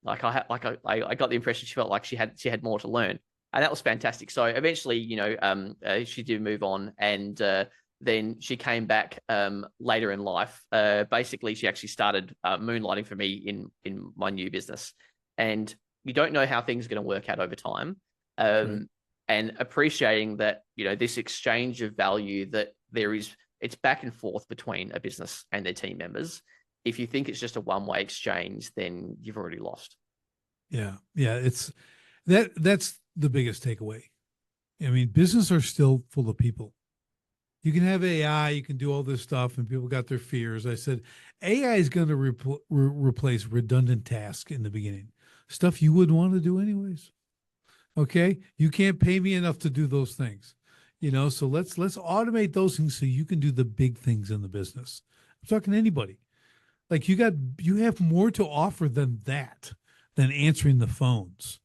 I got the impression she felt like she had more to learn, and that was fantastic. So eventually, she did move on, and then she came back later in life. Basically, she actually started moonlighting for me in my new business, and you don't know how things are going to work out over time. Right. And appreciating that, this exchange of value, that it's back and forth between a business and their team members. If you think it's just a one-way exchange, then you've already lost. Yeah. That's the biggest takeaway. I mean, business are still full of people. you can have AI, you can do all this stuff, and people got their fears. I said, AI is going to replace redundant tasks in the beginning, stuff you wouldn't want to do anyways. Okay, you can't pay me enough to do those things, So let's automate those things so you can do the big things in the business. I'm talking to anybody. Like you have more to offer than that, than answering the phones.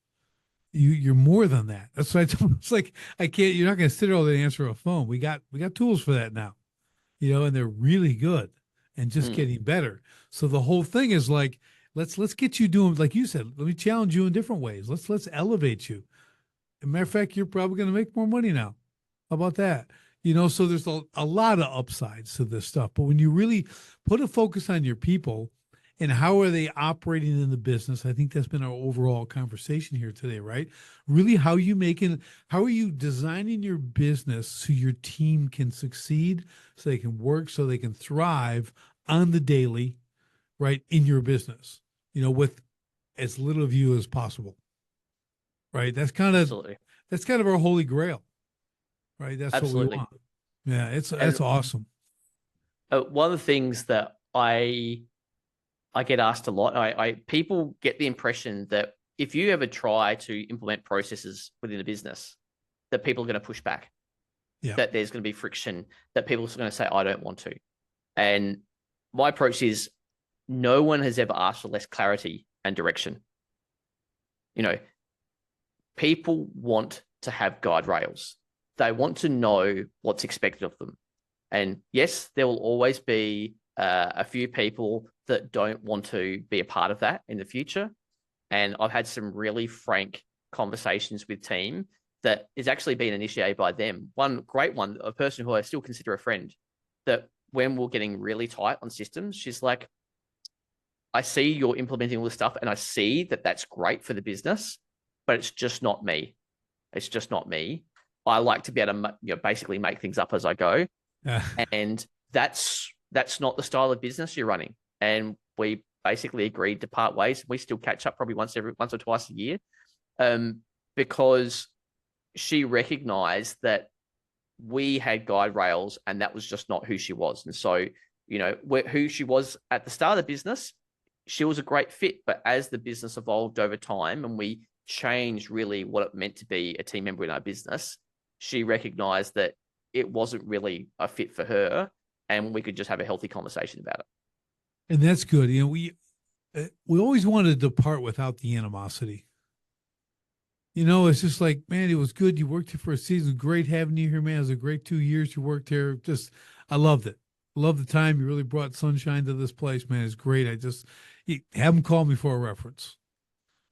You're more than that. That's why I told them, it's like I can't. You're not going to sit there and answer a phone. We got tools for that now, and they're really good and just getting better. So the whole thing is like, let's get you doing, like you said. Let me challenge you in different ways. Let's elevate you. As a matter of fact, you're probably going to make more money now. How about that? So there's a lot of upsides to this stuff. But when you really put a focus on your people and how are they operating in the business, I think that's been our overall conversation here today, right? Really, how are you designing your business so your team can succeed, so they can work, so they can thrive on the daily, right, in your business, with as little of you as possible, right? That's kind of our holy grail. Right. That's Absolutely. what we want. Yeah. That's awesome. One of the things that I get asked a lot, people get the impression that if you ever try to implement processes within a business, that people are going to push back, that there's going to be friction, that people are going to say, I don't want to. And my approach is no one has ever asked for less clarity and direction. People want to have guide rails. They want to know what's expected of them. And yes, there will always be a few people that don't want to be a part of that in the future. And I've had some really frank conversations with team that is actually being initiated by them. One great one, a person who I still consider a friend, that when we're getting really tight on systems, she's like, I see you're implementing all this stuff and I see that that's great for the business, but it's just not me. It's just not me. I like to be able to basically make things up as I go. And that's not the style of business you're running. And we basically agreed to part ways. We still catch up probably once or twice a year, because she recognized that we had guide rails and that was just not who she was. And so, who she was at the start of the business, she was a great fit. But as the business evolved over time and we changed really what it meant to be a team member in our business, she recognized that it wasn't really a fit for her and we could just have a healthy conversation about it. And that's good. We always wanted to depart without the animosity. It's just like, man, it was good. You worked here for a season. Great having you here, man. It was a great 2 years you worked here. I loved it. Love the time. You really brought sunshine to this place, man. It's great. Have them call me for a reference.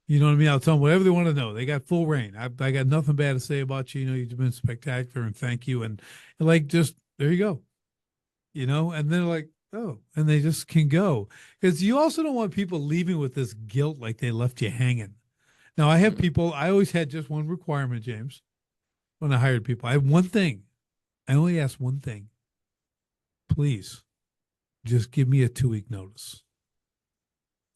You know what I mean? I'll tell them whatever they want to know. They got full reign. I got nothing bad to say about you. You've been spectacular and thank you. And like, just there you go. And they're like, oh, and they just can go. Because you also don't want people leaving with this guilt like they left you hanging. Now, I have people, I always had just one requirement, James, when I hired people. I had one thing. I only asked one thing. Please, just give me a 2-week notice.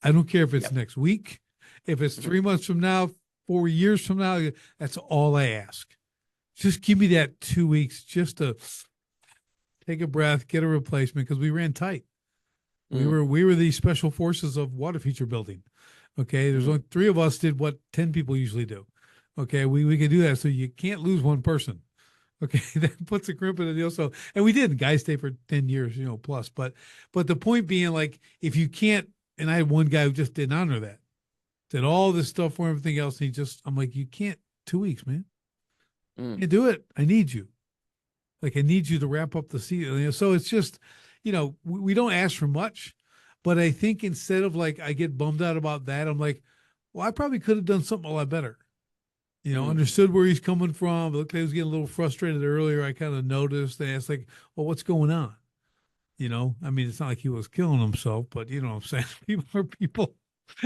I don't care if it's next week. If it's 3 months from now, 4 years from now, that's all I ask. Just give me that 2 weeks just to take a breath, get a replacement, because we ran tight. We were the special forces of water feature building. Okay. There's only 3 of us did what 10 people usually do. Okay. We can do that. So you can't lose one person. Okay. That puts a crimp in the deal. So, and we did. Guys stay for 10 years, plus. But the point being, like, if you can't, and I had one guy who just didn't honor that. Did all this stuff for everything else. And I'm like, you can't 2 weeks, man. You do it. I need you. Like, I need you to wrap up the season. So it's just, we don't ask for much, but I think instead of like, I get bummed out about that. I'm like, well, I probably could have done something a lot better. Understood where he's coming from. It looked like he was getting a little frustrated earlier. I kind of noticed. They asked like, well, what's going on? I mean, it's not like he was killing himself, but you know what I'm saying? People are people.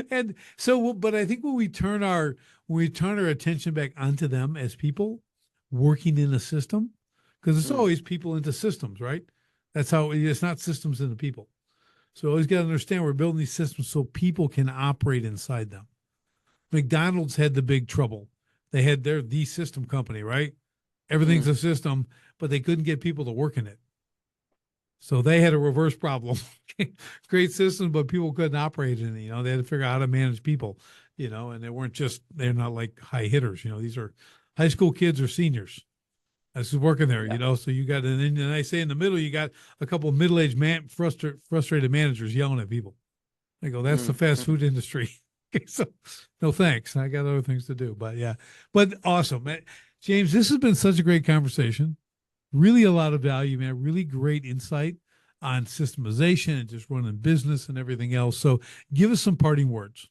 And so, but I think when we turn our attention back onto them as people working in a system, because it's always people into systems, right? That's how it's not systems into people. So always got to understand we're building these systems so people can operate inside them. McDonald's had the big trouble. They had the system company, right? Everything's a system, but they couldn't get people to work in it. So they had a reverse problem. Great system, but people couldn't operate in it. You know, they had to figure out how to manage people, you know, and they're not like high hitters. You know, these are high school kids or seniors. That's who's working there, you know. So you got, and I say in the middle, you got a couple of middle-aged frustrated managers yelling at people. I go, that's the fast food industry. Okay, so no thanks. I got other things to do. But yeah, but awesome. James, this has been such a great conversation. Really a lot of value, man. Really great insight on systemization and just running business and everything else. So give us some parting words.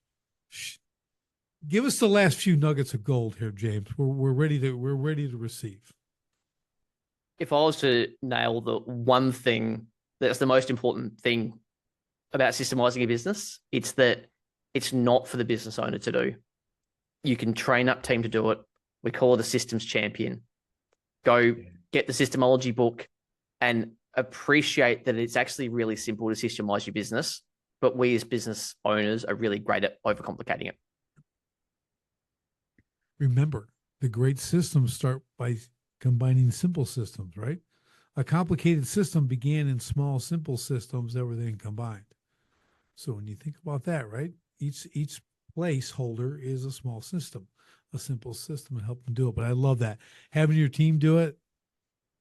Give us the last few nuggets of gold here, James. We're ready to receive. If I was to nail the one thing that's the most important thing about systemizing a business, it's that it's not for the business owner to do. You can train up team to do it. We call it a systems champion. Go get the systemology book and appreciate that it's actually really simple to systemize your business, but we as business owners are really great at overcomplicating it. Remember, the great systems start by combining simple systems, right? A complicated system began in small, simple systems that were then combined. So when you think about that, right, each placeholder is a small system, a simple system, and help them do it. But I love that. Having your team do it,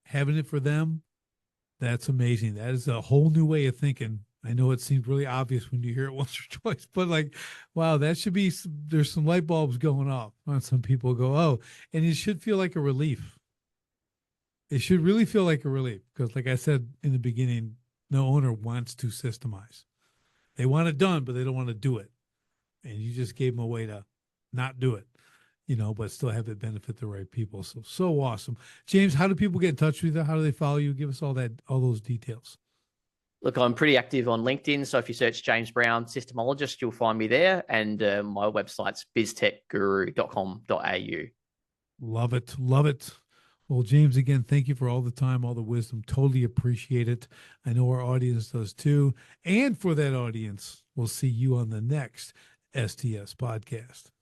having it for them, that's amazing. That is a whole new way of thinking. I know it seems really obvious when you hear it once or twice, but like, wow, that should be, there's some light bulbs going off on some people go, oh, and it should feel like a relief. It should really feel like a relief because like I said in the beginning, no owner wants to systemize. They want it done, but they don't want to do it. And you just gave them a way to not do it, you know, but still have it benefit the right people. So awesome. James, how do people get in touch with you? How do they follow you? Give us all those details. Look, I'm pretty active on LinkedIn. So if you search James Brown, systemologist, you'll find me there. And my website's biztechguru.com.au. Love it. Love it. Well, James, again, thank you for all the time, all the wisdom. Totally appreciate it. I know our audience does too. And for that audience, we'll see you on the next STS podcast.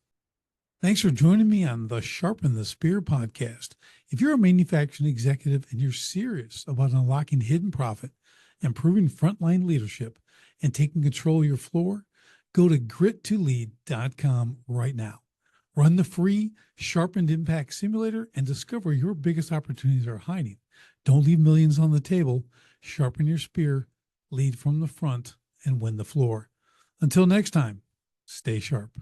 Thanks for joining me on the Sharpen the Spear podcast. If you're a manufacturing executive and you're serious about unlocking hidden profit, improving frontline leadership, and taking control of your floor, go to grit2lead.com right now. Run the free Sharpened Impact Simulator and discover your biggest opportunities are hiding. Don't leave millions on the table. Sharpen your spear, lead from the front, and win the floor. Until next time, stay sharp.